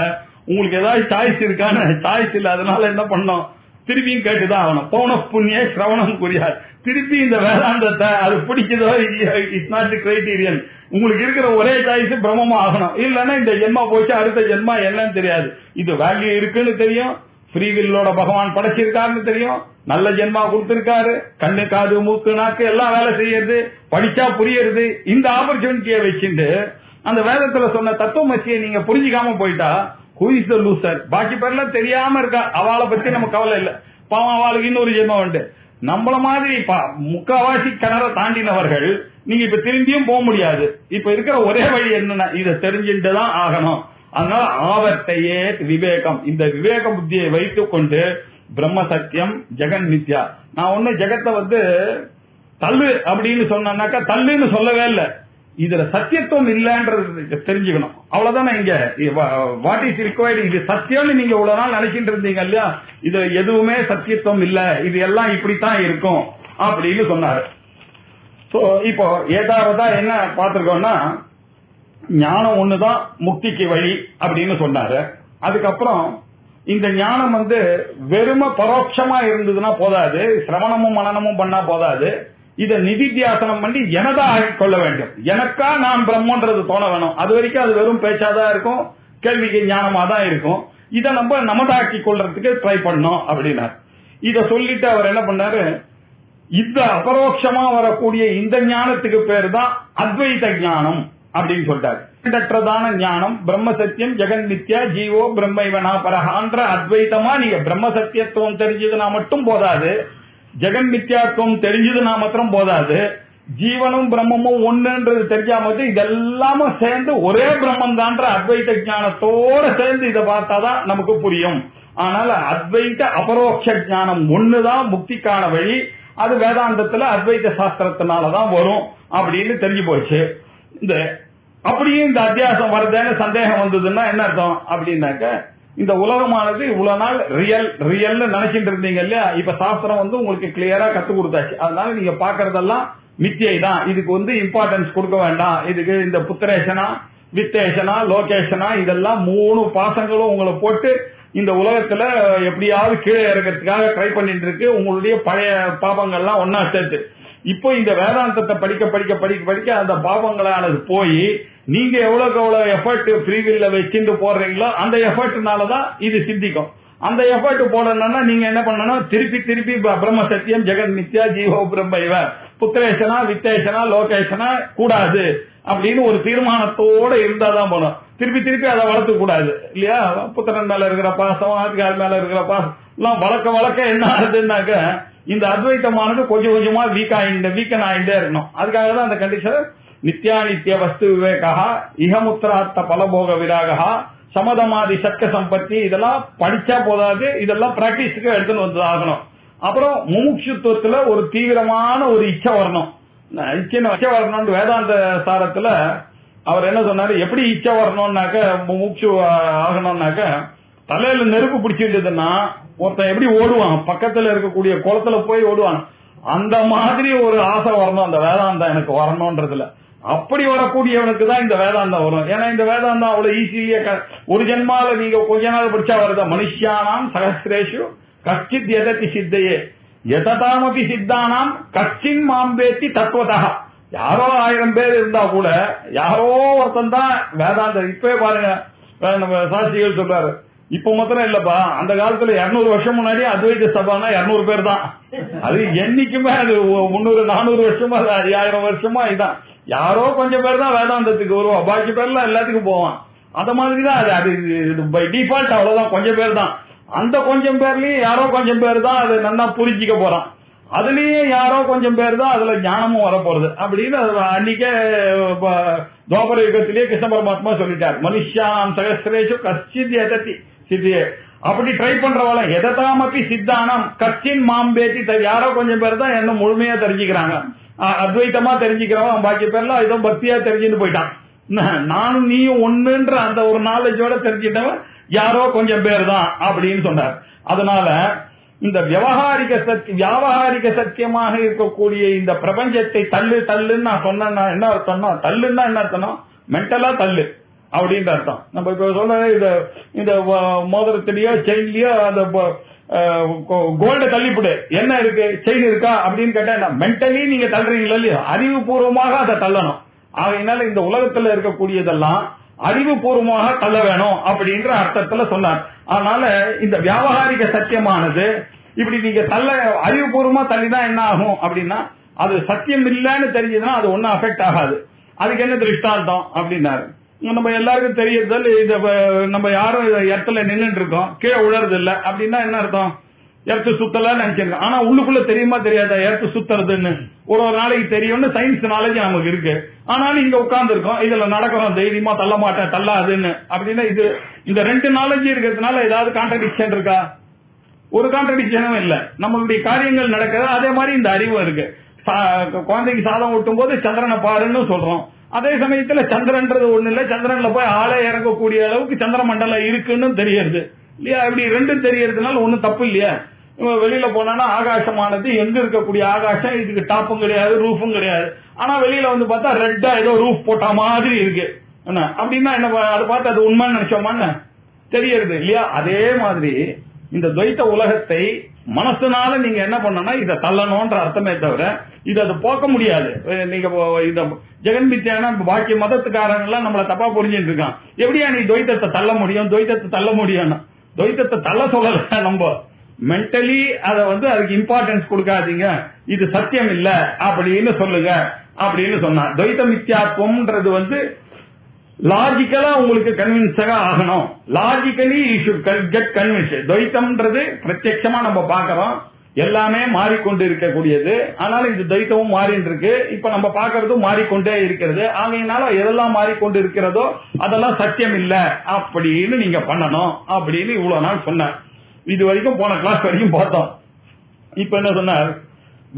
உங்களுக்கு ஏதாவது சாய்ஸ் இருக்கான்னு சாய்ஸ் இல்ல, அதனால என்ன பண்ணோம், திருப்பியும் கேட்டுதான் ஆகணும். போன புண்ணிய சிரவணம் புரியாது, திருப்பி இந்த வேதாந்தத்தை அது பிடிச்சதோ இட்ஸ் நாட் கிரைட்டீரியன், உங்களுக்கு இருக்கிற ஒரே சாய்ஸ் பிரம்மமா ஆகணும், இல்லன்னா இந்த ஜென்மா போச்சு அடுத்த ஜென்மா என்னன்னு தெரியாது. இது வேல்யூ இருக்குன்னு தெரியும், ஃப்ரீ வில்லோட பகவான் படைச்சிருக்காருன்னு தெரியும், நல்ல ஜென்மா கொடுத்திருக்காரு, கண்ணு காது மூக்கு நாக்கு எல்லாம் வேலை செய்யறது, படிச்சா புரியுறது. இந்த ஆப்பர்ச்சுனிட்டியை வச்சுட்டு அந்த வேதத்துல சொன்ன தத்துவமசியை நீங்க புரிஞ்சிக்காம போயிட்டா who is the loser? பாக்கி பேர்லாம் தெரியாம இருக்கா, அவளை பத்தி நம்ம கவலை இல்ல, பாவம் அவளுக்கு இன்னொரு ஜென்மம் உண்டு. நம்மள மாதிரி முக்காவாசி கிணற தாண்டினவர்கள் நீங்க இப்ப திரும்பியும் போக முடியாது. இப்ப இருக்கிற ஒரே வழி என்னன்னா இதை தெரிஞ்சுட்டு தான் ஆகணும். அதனால ஆவர்த்தையே விவேகம், இந்த விவேக புத்தியை வைத்துக் கொண்டு பிரம்ம சத்தியம் ஜெகன் மித்யா. நான் ஒண்ணு ஜெகத்தை வந்து தள்ளு அப்படின்னு சொன்னாக்கா தள்ளுன்னு சொல்லவே இல்லை, இதுல சத்தியத்துவம் இல்லன்றது தெரிஞ்சுக்கணும், அவ்வளவுதானே. இங்க வாட் இஸ் ரிக்வயர்டு, இது சத்தியம்னு நீங்க இவ்வளவு நாள் நினைச்சிட்டு இருந்தீங்க இல்லையா, இது எதுவுமே சத்தியத்துவம் இல்ல, இது எல்லாம் இப்படித்தான் இருக்கும் அப்படின்னு சொன்னாரு. சோ இப்போ ஏதாவதா என்ன பார்த்திருக்கோம்னா ஞானம் ஒண்ணுதான் முக்திக்கு வழி அப்படின்னு சொன்னாரு. அதுக்கப்புறம் இந்த ஞானம் வந்து வெறும பரோட்சமா இருந்ததுன்னா போதாது, சிரவணமும் மனனமும் பண்ணா போதாது, இத நிதித்தியாசனம் பண்ணி எனதா கொள்ள வேண்டும், எனக்கா நான் பிரம்மன்றது தோண வேணும். அது வரைக்கும் அது வெறும் பேச்சாதான் இருக்கும், கேள்விக்கு ஞானமா தான் இருக்கும். இதை நம்ம நமதாக்கி கொள்றதுக்கு ட்ரை பண்ணோம் அப்படின்னாரு. இத சொல்லிட்டு அவர் என்ன பண்ணாரு, இந்த அபரோட்சமா வரக்கூடிய இந்த ஞானத்துக்கு பேரு தான் அத்வைத ஞானம் அப்படின்னு சொல்லிட்டாரு. இரண்டற்றதான ஞானம், பிரம்ம சத்தியம் ஜெகன் மித்யா ஜீவோ பிரம்மைவனா பரஹான்ற அத்வைதமா நீங்க பிரம்ம சத்தியத்துவம் தெரிஞ்சதுன்னா மட்டும் போதாது, ஜெகன் மித்யாத்துவம் தெரிஞ்சதுன்னா மாத்திரம் போதாது, ஜீவனும் பிரம்மமும் ஒண்ணுன்றது தெரியாம இதெல்லாமும் சேர்ந்து ஒரே பிரம்மம் தான்ற அத்வைத ஞானத்தோட சேர்ந்து இதை பார்த்தாதான் நமக்கு புரியும். ஆனால் அத்வைத அபரோக்ஷ ஞானம் ஒண்ணுதான் முக்திக்கான வழி. அது வேதாந்தத்துல அத்வைத சாஸ்திரத்தினாலதான் வரும் அப்படின்னு தெரிஞ்சு போச்சு. இந்த அப்படியே இந்த அத்தியாசம் வருதுன்னு சந்தேகம் வந்ததுன்னா என்ன அர்த்தம் அப்படின்னாக்க, இந்த உலகமானது இவ்வளவு நாள் ரியல் நினைச்சிட்டு இருந்தீங்க இல்லையா, இப்ப சாஸ்திரம் உங்களுக்கு கிளியரா கத்து கொடுத்தாச்சு. அதனால நீங்க பாக்குறதெல்லாம் மித்தியை தான். இதுக்கு இம்பார்ட்டன்ஸ் கொடுக்க வேண்டாம். இதுக்கு இந்த புத்திரேஷனா வித்தேஷனா லோகேஷனா இதெல்லாம் 3 பாசங்களும் உங்களை போட்டு இந்த உலகத்துல எப்படியாவது கீழே இறக்கிறதுக்காக ட்ரை பண்ணிட்டு இருக்கு. உங்களுடைய பழைய பாபங்கள்லாம் ஒன்னா சேர்த்து இப்போ இந்த வேதாந்தத்தை படிக்க படிக்க படிக்க படிக்க அந்த பாபங்களானது போய் நீங்க எவ்வளவு எஃபர்ட் ஃப்ரீவில்ல வச்சுட்டு போடுறீங்களோ அந்த எஃபர்ட்னாலதான் இது சித்திக்கும். அந்த எஃபர்ட் போடணும்னா நீங்க என்ன பண்ணணும், திருப்பி திருப்பி பிரம்ம சத்தியம் ஜெகன் மித்யா ஜீவோ பிரம்ம இவ புத்திரேஷனா வித்தேஷனா லோகேஷனா கூடாது அப்படின்னு ஒரு தீர்மானத்தோட இருந்தாதான் போனோம். திருப்பி திருப்பி அதை வளர்த்து கூடாது இல்லையா. புத்திரன் மேல இருக்கிற பாசம் ஆதிகாரி மேல இருக்கிற பாசம் எல்லாம் வளர்க்க வளர்க்க என்ன ஆகுதுன்னாக்க இந்த அத்வைத்தமானது கொஞ்சம் கொஞ்சமா வீக்கன் ஆயிட்டே இருக்கணும். அதுக்காக தான் அந்த கண்டிஷன் நித்யா நித்திய வஸ்து விவேகா இகமுத்திராத்த பலபோக விராகா சமதமாதி சக்க சம்பத்தி இதெல்லாம் படிச்சா போதாது, இதெல்லாம் பிராக்டிஸுக்கு எடுத்துன்னு வந்து ஆகணும். அப்புறம் முமுட்சுத்துவத்துல ஒரு தீவிரமான ஒரு இச்சை வரணும். இச்சை வரணும்னு வேதாந்த சாரத்துல அவர் என்ன சொன்னாரு, எப்படி இச்சை வரணும்னாக்க முமுட்சு ஆகணும்னாக்க தலையில நெருப்பு பிடிச்சிருந்ததுன்னா ஒருத்தன் எப்படி ஓடுவான், பக்கத்துல இருக்கக்கூடிய குளத்துல போய் ஓடுவான். அந்த மாதிரி ஒரு ஆசை வரணும் அந்த வேதாந்தம் எனக்கு வரணும்ன்றதுல. அப்படி வரக்கூடியவனுக்கு தான் இந்த வேதாந்தம் வரும். ஏன்னா இந்த வேதாந்தம் அவ்வளவு ஈஸியா ஒரு ஜென்மால நீங்க கொஞ்ச நாள் படிச்சா வருதா. மனுஷியானாம் சகசிரேஷு கஷ்டித் எதத்தி சித்தையே எததாமபி சித்தானாம் கஷ்டின் மாம்பேத்தி தத்துவதா. யாரோ 1000 பேர் இருந்தா கூட யாரோ ஒருத்தன் தான் வேதாந்தம். இப்பவே பாருங்க நம்ம சாஸ்திரிகள் சொல்றாரு, இப்ப மாத்திரம் இல்லப்பா, அந்த காலத்துல 200 வருஷம் முன்னாடி அத்வைத சபானா 200 பேர் தான். அது என்னைக்குமே அது 300 400 வருஷமா 5000 வருஷமா இதான். யாரோ கொஞ்சம் பேர் தான் வேதாந்தத்துக்கு வருவோம், பாக்கி பேர்லாம் எல்லாத்துக்கும் போவான். அந்த மாதிரிதான் அது பை டிஃபால்ட் அவ்வளவுதான், கொஞ்சம் பேர் தான். அந்த கொஞ்சம் பேர்லயும் யாரோ கொஞ்சம் பேர் தான் அது நல்லா புரிஞ்சிக்க போறான். அதுலயும் யாரோ கொஞ்சம் பேர் தான் அதுல ஞானமும் வரப்போறது அப்படின்னு அன்னைக்கே துவாபர யுகத்திலேயே கிருஷ்ண பரமாத்மா சொல்லிட்டார், மனுஷாம் சகசிரேஷு கஷ்டித் எதத்தி சித்தியே. அப்படி ட்ரை பண்றவாள எததாமப்பி சித்தானம் கஷ்டின் மாம்பேத்தி யாரோ கொஞ்சம் பேர் தான் என்ன முழுமையா தெரிஞ்சுக்கிறாங்க, அத்வைத்தமா தெரிஞ்சுக்கிறவன். பாக்கி பேர்லாம் ஏதோ பக்தியா தெரிஞ்சுட்டு போயிட்டான். நானும் நீயும் ஒண்ணுன்ற அந்த ஒரு நாலேஜோட தெரிஞ்சிட்டவன் யாரோ கொஞ்சம் பேர் தான் அப்படின்னு சொன்னார். அதனால இந்த வியாவகாரிக சத்தியமாக இருக்கக்கூடிய இந்த பிரபஞ்சத்தை தள்ளுன்னு நான் சொன்னா என்ன அர்த்தம்னா, தள்ளுன்னா என்ன அர்த்தம், மென்டலா தள்ளு அப்படின்ற அர்த்தம். நம்ம இப்ப சொல்ற இந்த மோதிரத்திலயோ செயின்லயோ அந்த கோல்ட தள்ளிவிடு, என்ன இருக்கு செயின் இருக்கா அப்படின்னு கேட்டா மென்டலி நீங்க தள்ளுறீங்களா இல்லையோ, அறிவுபூர்வமாக அதை தள்ளணும். ஆகையினால இந்த உலகத்துல இருக்கக்கூடியதெல்லாம் அறிவுபூர்வமாக தள்ள வேணும் அப்படின்ற அர்த்தத்துல சொன்னார். அதனால இந்த வியாவகாரிக சத்தியமானது இப்படி நீங்க அறிவுபூர்வமா தள்ளினா என்ன ஆகும் அப்படின்னா, அது சத்தியம் இல்லைன்னு தெரிஞ்சதுன்னா அது ஒன்னும் அஃபெக்ட் ஆகாது. அதுக்கு என்ன திருஷ்டாந்தம் அப்படின்னாரு. நம்ம எல்லாருக்கும் தெரியறதால இத நம்ம யாரும் இடத்துல நின்றுட்டு இருக்கோம், கீழே உழறது இல்ல அப்படின்னா என்ன அர்த்தம், எர்த்து சுத்தல நினைச்சிருக்கோம். ஆனா உள்ளுக்குள்ள தெரியுமா தெரியாதா எர்த்து சுத்துறதுன்னு, ஒரு நாளைக்கு தெரியும்னு சயின்ஸ் நாலேஜ் நமக்கு இருக்கு. ஆனாலும் இங்க உட்கார்ந்து இருக்கோம், இதுல நடக்கிறோம் தைரியமா தள்ள மாட்டேன் தள்ளாதுன்னு அப்படின்னா இது இந்த 2 நாலேஜ் இருக்கிறதுனால ஏதாவது கான்ட்ரடிக்ஷன் இருக்கா? ஒரு கான்ட்ரடிக்ஷனும் இல்ல. நம்மளுடைய காரியங்கள் நடக்கிறது அதே மாதிரி இந்த அறிவும் இருக்கு. குழந்தைக்கு சாதம் ஊட்டும் போது சந்திரனை பாருன்னு சொல்றோம், அதே சமயத்துல சந்திரன்றது ஒண்ணு இல்ல, சந்திரன்ல போய் ஆளே இறங்கக்கூடிய அளவுக்கு சந்திர மண்டலம் இருக்குன்னு தெரியுது இல்லையா. இப்படி ரெண்டும் தெரியறதுனால ஒன்னும் தப்பு இல்லையா. வெளியில போனா ஆகாசமானது எங்க இருக்கக்கூடிய ஆகாசம், இதுக்கு டாப்பும் கிடையாது ரூஃபும் கிடையாது. ஆனா வெளியில வந்து பார்த்தா ரெட்டா ஏதோ ரூஃப் போட்ட மாதிரி இருக்கு என்ன அப்படின்னா என்ன, அதை பார்த்து அது உண்மைன்னு நினைச்சோமான்னு தெரியறது இல்லையா. அதே மாதிரி இந்த துவைத்த உலகத்தை மனசுனால நீங்க என்ன பண்ணனா இதை தள்ளணும்ன்ற அர்த்தமே தவிர இது அது போக்க முடியாது. நீங்க இந்த ஜெகன்மித்யான பாக்கிய மதத்துக்காரங்க எல்லாம் நம்மள தப்பா புரிஞ்சுட்டு இருக்கான். எப்படியா நீ துவைத்தத்தை தள்ள முடியும், துவைத்தத்தை தள்ள முடியும், துவைத்தத்தை தள்ள சொல்லல. நம்ம மென்டலி அதை அதுக்கு இம்பார்ட்டன்ஸ் கொடுக்காதீங்க, இது சத்தியம் இல்ல அப்படின்னு சொல்லுங்க அப்படின்னு சொன்னா. துவைத்த மித்யாத்வம்ன்றது லாஜிக்கலா உங்களுக்கு கன்வின்ஸா ஆகணும். Logically you should get convince. துவைத்தம்ன்றது பிரத்யட்சமா நம்ம பாக்கிறோம், எல்லாமே மாறிக்கொண்டு இருக்கக்கூடியது. ஆனாலும் இந்த துவைத்தமும் மாறிட்டு இருக்கு. இப்ப நம்ம பாக்குறதும் மாறிக்கொண்டே இருக்கிறது. ஆகையினால எதெல்லாம் மாறிக்கொண்டு இருக்கிறதோ அதெல்லாம் சத்தியம் இல்ல அப்படின்னு நீங்க பண்ணணும் அப்படின்னு இவ்வளவு நாள் சொன்னார். இது வரைக்கும் போன கிளாஸ் வரைக்கும் பார்த்தோம். இப்ப என்ன சொன்னார்?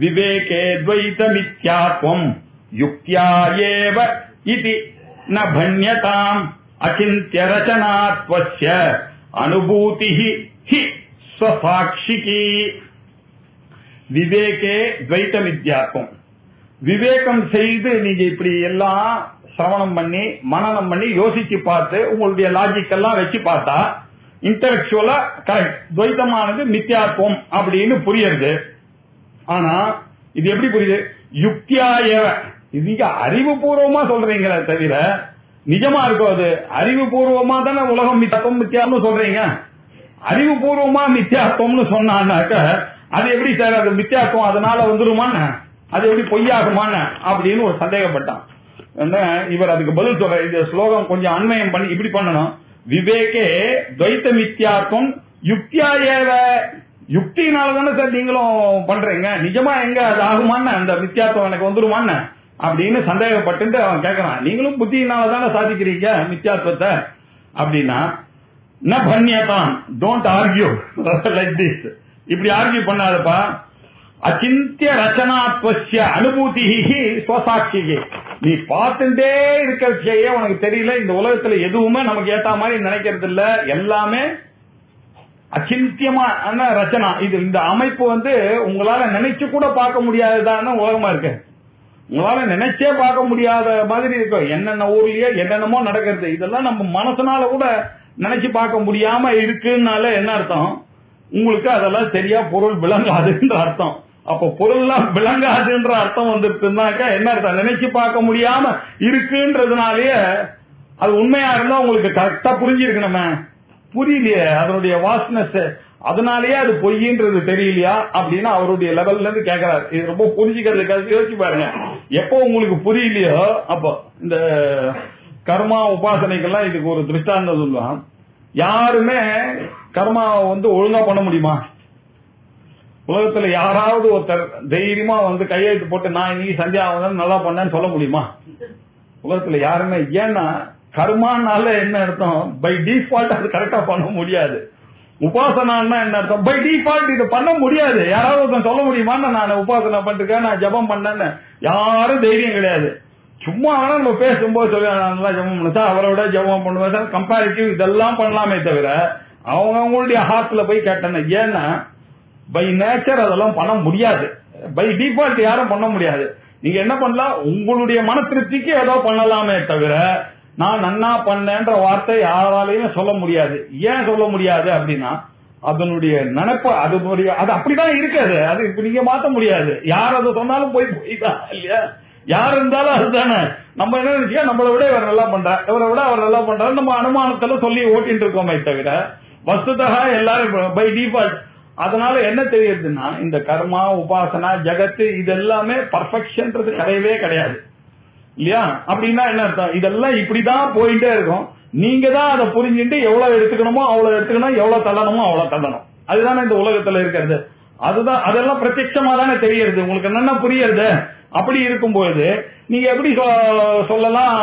விவேகே துவைத மித்யாத்வம் யுக்தியா ஏவ இதி ந பன்யதாம் அசிந்த்ய ரச்சனாத்வஸ்ய அனுபூதிஹி ஹி ஸ்வசாக்ஷிகி. விவேகே துவைத மித்யாத்வம். விவேகம் செய்து நீங்க இப்படி எல்லாம் சிரவணம் பண்ணி மனனம் பண்ணி யோசிச்சு பார்த்து உங்களுடைய லாஜிக் எல்லாம் வச்சு பார்த்தா இன்டலெக்சுவலா கரெக்ட், துவைத்தமானது மித்யாத்வம் அப்படின்னு புரியுது. ஆனா இது எப்படி புரியுது? யுக்தியா ஏவ. நீங்க அறிவுபூர்வமா சொல்றீங்களே தவிர நிஜமா இருக்கும். அது அறிவுபூர்வமா தானே உலகம் மித்யாத்வம் மித்யாத்வம் சொல்றீங்க. அறிவுபூர்வமா மித்யாத்வம்னு சொன்னாக்க அது எப்படி சார் அது மித்யாத்வம் அதனால வந்துருமான, அது எப்படி பொய்யாகுமான அப்படின்னு ஒரு சந்தேகப்பட்டான். இவர் அதுக்கு பதில் சொல்ற. இந்த ஸ்லோகம் கொஞ்சம் அன்வயம் பண்ணி இப்படி பண்ணணும். விவேகே துவைத்த மித்யாத்வம் யுக்தியா ஏவ. யுக்தினாலதானே சார் நீங்களும் பண்றீங்க, நிஜமா எங்க அது ஆகுமான, அந்த மித்யாத்வம் எனக்கு வந்துருமான அப்படின்னு சந்தேகப்பட்டு அவன் கேட்கறான். நீங்களும் புத்தியினாலதானே சாதிக்கிறீங்க மித்யாத்வத்தை அப்படின்னா, ந பன்யதான், டோன்ட் ஆர்கியூ லைக் திஸ். இப்படி ஆர்கியூ பண்ணாதப்பா. அச்சிந்திய ரச்சனாத்வஸ்ய அனுபூதிஹி ஸ்வசாட்சிகி. நீ பார்த்துட்டே இருக்க விஷயம் உனக்கு தெரியல. இந்த உலகத்துல எதுவுமே நமக்கு ஏத்த மாதிரி நினைக்கிறது இல்ல. எல்லாமே அச்சிந்தியமான ரச்சனா. இது இந்த அமைப்பு உங்களால நினைச்சு கூட பார்க்க முடியாததான உலகமா இருக்கு. உங்களால நினைச்சே பார்க்க முடியாத மாதிரி இருக்கும். என்னென்ன ஊர்லயே என்னென்னமோ நடக்கிறது. இதெல்லாம் நம்ம மனசனால கூட நினைச்சு பார்க்க முடியாம இருக்குன்னால என்ன அர்த்தம்? உங்களுக்கு அதெல்லாம் சரியா பொருள் விளங்காதுன்ற அர்த்தம். அப்ப பொருள்லாம் விளங்காதுன்ற அர்த்தம் வந்துருக்குனாக்கா என்ன அர்த்தம்? நினைச்சு பார்க்க முடியாம இருக்குன்றதுனாலயே அது உண்மையா இருந்தா உங்களுக்கு கரெக்டா புரிஞ்சிருக்கணுமே. புரியலையே அதனுடைய வாஸ்னஸ், அதனாலயே அது பொய்ன்றது தெரியலையா அப்படின்னு அவருடைய லெவல்ல இருந்து கேட்கிறாரு. இது ரொம்ப புரிஞ்சுக்கிறதுக்காக யோசிச்சு பாருங்க. எப்போ உங்களுக்கு புரியலையோ அப்போ இந்த கர்மா உபாசனைக்கெல்லாம் இதுக்கு ஒரு திருஷ்டாந்தம் சொல்லுவான். யாருமே கர்மா ஒழுங்கா பண்ண முடியுமா? உலகத்துல யாராவது ஒருத்தர் தைரியமா கையெழுத்து போட்டு நான் இன்னைக்கு சந்தியா நல்லா பண்ணேன்னு சொல்ல முடியுமா? உலகத்துல யாருமே. ஏன்னா கர்மானால என்ன அர்த்தம்? பை டிஃபால்ட் அது கரெக்டா பண்ண முடியாது. உபாசனான்னா என்ன அர்த்தம்? பை டிஃபால்ட் இது பண்ண முடியாது. யாராவது ஒருத்தன் சொல்ல முடியுமா நான் உபாசனை பண்ணிருக்கேன் நான் ஜபம் பண்ணேன்னு? யாரும் தைரியம் கிடையாது. சும்மா வேணா நம்ம பேசும்போது சொல்லி நல்லா ஜபம் பண்ணா அவரோட ஜபம் பண்ணுவேன் கம்பேரிட்டிவ் இதெல்லாம் பண்ணலாமே தவிர அவங்களுடைய ஹார்ட்ல போய் கேட்டேன். ஏன்னா பை நேச்சர் அதெல்லாம் பண்ண முடியாது. பை டிஃபால்ட் யாரும் பண்ண முடியாது. நீங்க என்ன பண்ணலாம்? உங்களுடைய மன திருப்திக்கு ஏதோ பண்ணலாமே தவிர நான் நன்னா பண்ணேன்ற வார்த்தை யாராலையும் சொல்ல முடியாது. ஏன் சொல்ல முடியாது அப்படின்னா அதனுடைய நினைப்பு அது அப்படிதான் இருக்காது. அது இப்ப நீங்க மாத்த முடியாது. யார் அதை சொன்னாலும் போய்தான் இல்லையா? யார் இருந்தாலும் அதுதானே. நம்ம என்ன நினைச்சா நம்மளை விட இவர் நல்லா பண்றார், இவரை விட அவர் நல்லா பண்றாரு நம்ம அனுமானத்துல சொல்லி ஓட்டிட்டு இருக்கோமே தவிர வஸ்துதா எல்லாரும் பை டிஃபால்ட். அதனால என்ன தெரியுதுன்னா இந்த கர்மா உபாசனா ஜகத்து இது எல்லாமே பர்ஃபெக்ஷன்றது கிடையவே கிடையாது இல்லையா? அப்படின்னா என்ன அர்த்தம்? இதெல்லாம் இப்படிதான் போயிட்டே இருக்கும். நீங்க தான் அதை புரிஞ்சுட்டு எவ்வளவு எடுத்துக்கணுமோ அவ்வளவு எடுத்துக்கணும், எவ்வளவு தள்ளணுமோ அவ்வளவு தள்ளணும். அதுதானே இந்த உலகத்துல இருக்கிறது. அதுதான் அதெல்லாம் பிரத்யட்சமா தானே தெரியுது. உங்களுக்கு என்னென்ன புரியுது. அப்படி இருக்கும்போது நீங்க எப்படி சொல்லலாம்?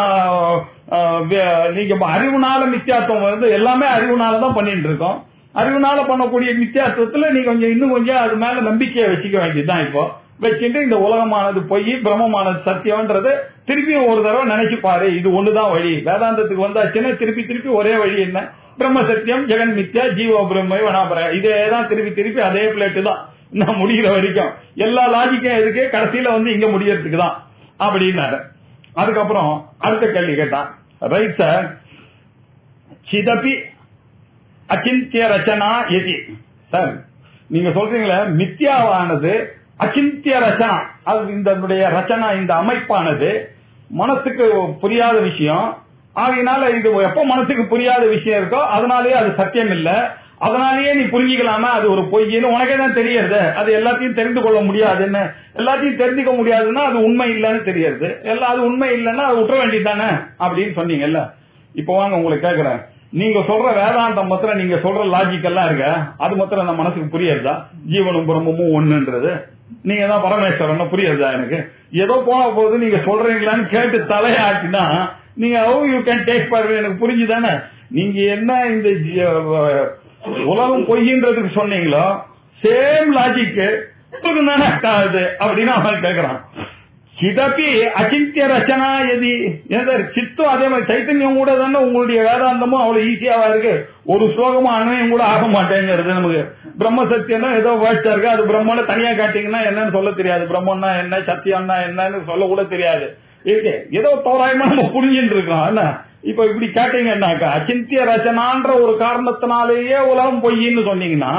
நீங்க அறிவுனால மித்யாத்வம் எல்லாமே அறிவுனாலதான் பண்ணிட்டு இருக்கோம். அறிவுனால பண்ணக்கூடிய மித்யாத்வத்துல நீங்க இன்னும் கொஞ்சம் அது மேல நம்பிக்கையை வச்சுக்க வேண்டியதுதான். இப்போ வச்சுட்டு இந்த உலகமானது பொய் பிரம்மமானது சத்தியம்ன்றது திருப்பியும் ஒரு தடவை நினைச்சு பாரு. இது ஒண்ணுதான் வழி. வேதாந்தத்துக்கு வந்தாச்சுன்னா திருப்பி ஒரே வழி என்ன? பிரம்ம சத்தியம் ஜெகன் மித்யா ஜீவோ பிரம்மை வனாபர. இதேதான் திருப்பி அதே பிளேட்டு தான் நான் முடிகிற வரைக்கும். எல்லா லாஜிக்கும் எதுக்கு? கடைசியில இங்க முடியறதுக்கு தான் அப்படின்னாரு. அதுக்கப்புறம் அடுத்த கேள்வி கேட்டான். ரைட் சார், சிதபி அச்சிந்திய ரச்சனா எதி. சார் நீங்க சொல்றீங்களே மித்யாவானது அச்சிந்திய ரச்சனா, அது இந்த ரச்சனா இந்த அமைப்பானது மனசுக்கு புரியாத விஷயம். ஆகையினால இது எப்ப மனசுக்கு புரியாத விஷயம் இருக்கோ அதனாலேயே அது சத்தியம் இல்ல. அதனாலேயே நீ புரிஞ்சிக்கலாமா அது ஒரு பொய்ன்னு உனக்கே தான் தெரியுது. அது எல்லாத்தையும் தெரிந்து கொள்ள முடியாதுன்னு, எல்லாத்தையும் தெரிஞ்சுக்க முடியாதுன்னா அது உண்மை இல்லைன்னு தெரியுது. எல்லாம் அது உண்மை இல்லைன்னா அது விட்டுற வேண்டியதானே அப்படின்னு சொன்னீங்கல்ல. இப்போ வாங்க உங்களுக்கு கேட்கிறேன். நீங்க சொல்ற வேதாந்தம் மாத்திரம் நீங்க சொல்ற லாஜிக் எல்லாம் இருக்க அது மாத்திரம் அந்த மனசுக்கு புரியுதா? ஜீவனும் பிரம்மமும் ஒண்ணுன்றது நீங்க தான் பரமேஸ்வரன் புரியுதா? எனக்கு ஏதோ போன போது நீங்க சொல்றீங்களான்னு கேட்டு தலையாட்டினா நீங்க how you can take for எனக்கு புரிஞ்சுதானே? நீங்க என்ன இந்த உலகம் பொய்ன்றதுக்கு சொன்னீங்களோ சேம் லாஜிக் தானே ஆகுது அப்படின்னு அவன் கேட்கிறான். சிதப்பி அச்சிந்திய ரச்சனா எதி சித்தம் அதே மாதிரி சைத்தன்யம் கூட தானே உங்களுடைய வேதாந்தமும் அவ்வளவு ஈஸியாவா இருக்கு. ஒரு ஸ்லோகமும் அண்ணையும் கூட ஆக மாட்டேங்கிறது. நமக்கு பிரம்ம சத்தியம்னா ஏதோ வேர்ட்ஸா இருக்கு. அது பிரம்மனை தனியா காட்டிங்கன்னா என்னன்னு சொல்ல தெரியாது. பிரம்மன்னா என்ன சத்தியம்னா என்னன்னு சொல்ல கூட தெரியாது. இருக்கு ஏதோ தோராயமா நம்ம புரிஞ்சுட்டு இருக்கோம். என்ன இப்ப இப்படி கேட்டீங்கன்னாக்கா அச்சிந்திய ரச்சனான்ற ஒரு காரணத்தினாலேயே உலகம் பொய்ன்னு சொன்னீங்கன்னா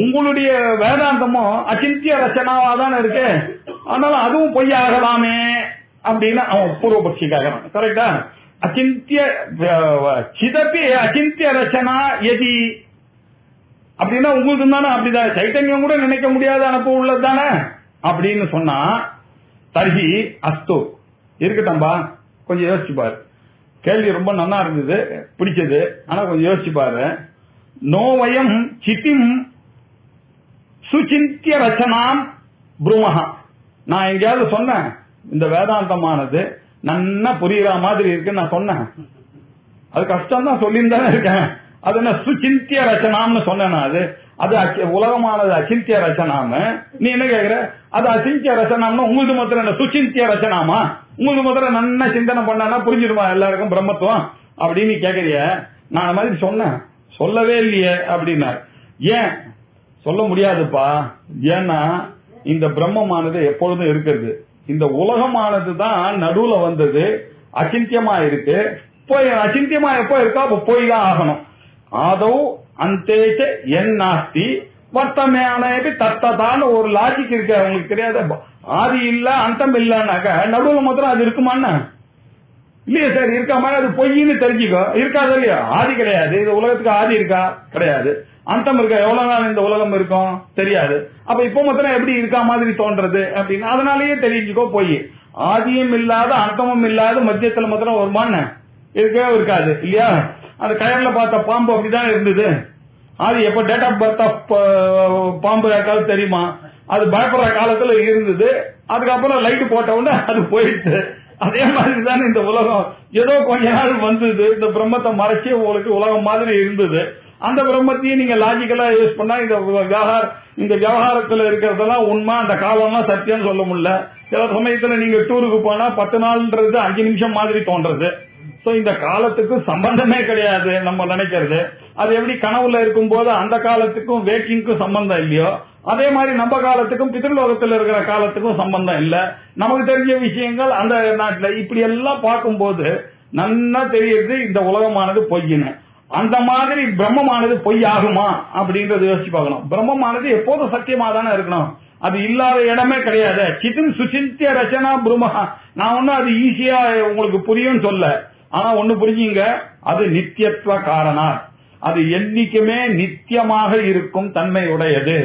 உங்களுடைய வேதாந்தமும் அச்சிந்திய ரச்சனாவா தானே இருக்கு. ஆனாலும் அதுவும் பொய்யாகலாமே அப்படின்னு அவன் பூர்வபக்ஷி கேட்கறான். கரெக்டா? அச்சிந்திய சிதப்பி அச்சிந்திய ரச்சனா எதி அப்படின்னா உங்களுக்கு தானே அப்படிதான் சைத்தன்யம் கூட நினைக்க முடியாத அனுப்ப உள்ளது தானே அப்படின்னு சொன்னா தர்ஹி அஸ்து இருக்கட்டம்பா கொஞ்சம் யோசிச்சு பாரு. கேள்வி ரொம்ப நல்லா இருந்தது, பிடிச்சது. ஆனா கொஞ்சம் யோசிச்சு பாரு. நோவயம் சித்திம் சுச்சிந்திய ரச்சனாம் புருமஹா. நான் எங்கேயாவது சொன்னேன் இந்த வேதாந்தமானது நன்னா புரியுற மாதிரி இருக்குன்னு நான் சொன்னேன்? அது கஷ்டம் தான் சொல்லியிருந்தானே இருக்கேன். அது என்ன சுச்சிந்திய ரச்சனாம்னு சொன்னேன்னா அது உலகமானது அச்சிந்திய ரச்சனாம நீ என்ன கேக்குற? அது அச்சிந்திய ரச்சனாம்னா உங்களுக்கு மாத்திரம் என்ன சுச்சிந்திய ரச்சனாமா? உங்களுக்கு மாத்திரம் நன்னா சிந்தனை பண்ணா புரிஞ்சிருமா எல்லாருக்கும் பிரம்மத்துவம் அப்படின்னு கேக்குறிய? நான் அந்த மாதிரி சொன்னேன், சொல்லவே இல்லையே அப்படின்னா ஏன் சொல்ல முடியாதுப்பா? ஏன்னா இந்த பிரம்மமானது எப்பொழுதும் இருக்கிறது. இந்த உலகமானது தான் நடுவுல வந்தது, அச்சிந்தியமா இருக்கு. போய் அச்சிந்தியமா எப்போ இருக்கா அப்ப போய் தான் ஆகணும். ஆதவ் அந்தேச்ச என் நாஸ்தி வர்த்தமையான தத்ததான்னு ஒரு லாஜிக் இருக்கு. அவங்களுக்கு தெரியாத ஆதி இல்ல அந்தம் இல்லன்னாக்க நடுவுல மாத்திரம் அது இருக்குமான்னா இல்லையா சார்? இருக்காம அது பொய்ன்னு தெரிஞ்சுக்கோ. இருக்காது இல்லையா? ஆதி கிடையாது. இந்த உலகத்துக்கு ஆதி இருக்கா? கிடையாது. அந்தம் இருக்கா? எவ்வளவு நாள் இந்த உலகம் இருக்கும்? தெரியாது. அப்ப இப்ப மாத்திரம் எப்படி இருக்கா மாதிரி தோன்றது அப்படின்னு அதனாலயே தெரிஞ்சுக்கோ. போய் ஆதியும் இல்லாத அந்தமும் இல்லாத மத்தியத்துல மாத்திரம் வருமானு இருக்கவே இருக்காது இல்லையா? அந்த கயர்ல பார்த்த பாம்பு அப்படிதான் இருந்தது. அது எப்ப டேட் ஆஃப் பர்த் ஆஃப் பாம்பு யாருக்காவது தெரியுமா? அது பயப்படுற காலத்துல இருந்தது. அதுக்கப்புறம் லைட் போட்ட உடனே அது போயிடுச்சு. அதே மாதிரி தானே இந்த உலகம் ஏதோ கொஞ்ச நாள் வந்தது. இந்த பிரம்மத்தை மறைச்சி உங்களுக்கு உலகம் மாதிரி இருந்தது. அந்த பிரம்மத்தையும் நீங்க லாஜிக்கலா யூஸ் பண்ணா இந்த விவகாரத்துல இருக்கிறதெல்லாம் உண்மை, அந்த காலம்லாம் சத்தியம் சொல்ல முடியல. சில சமயத்துல நீங்க டூருக்கு போனா 10 நாள்ன்றது 5 நிமிஷம் மாதிரி தோன்றது. இந்த காலத்துக்கு சம்பந்தமே கிடையாது நம்ம நினைக்கிறது. அது எப்படி கனவுல இருக்கும் போது அந்த காலத்துக்கும் வேக்கிங்க்கும் சம்பந்தம் இல்லையோ அதே மாதிரி நம்ம காலத்துக்கும் பித்ருலோகத்தில் இருக்கிற காலத்துக்கும் சம்பந்தம் இல்ல. நமக்கு தெரிஞ்ச விஷயங்கள் அந்த நாட்டுல இப்படி எல்லாம் பார்க்கும்போது நன்னா தெரியுது இந்த உலகமானது பொய்ன்னு. அந்த மாதிரி பிரம்மமானது பொய் ஆகுமா அப்படின்றத யோசிச்சு பார்க்கணும். பிரம்மமானது எப்போதும் சத்தியமா தானே இருக்கணும். அது இல்லாத இடமே கிடையாது. சித்தின் சுச்சிந்திய ரச்சனா பிரம்மஹா. நான் ஒன்னும் அது ஈஸியா உங்களுக்கு புரியும் சொல்ல. ஆனா ஒண்ணு புரிஞ்சுங்க, அது நித்தியத்துவ காரணா. அது என்னைக்குமே நித்தியமாக இருக்கும் தன்மை உடையது.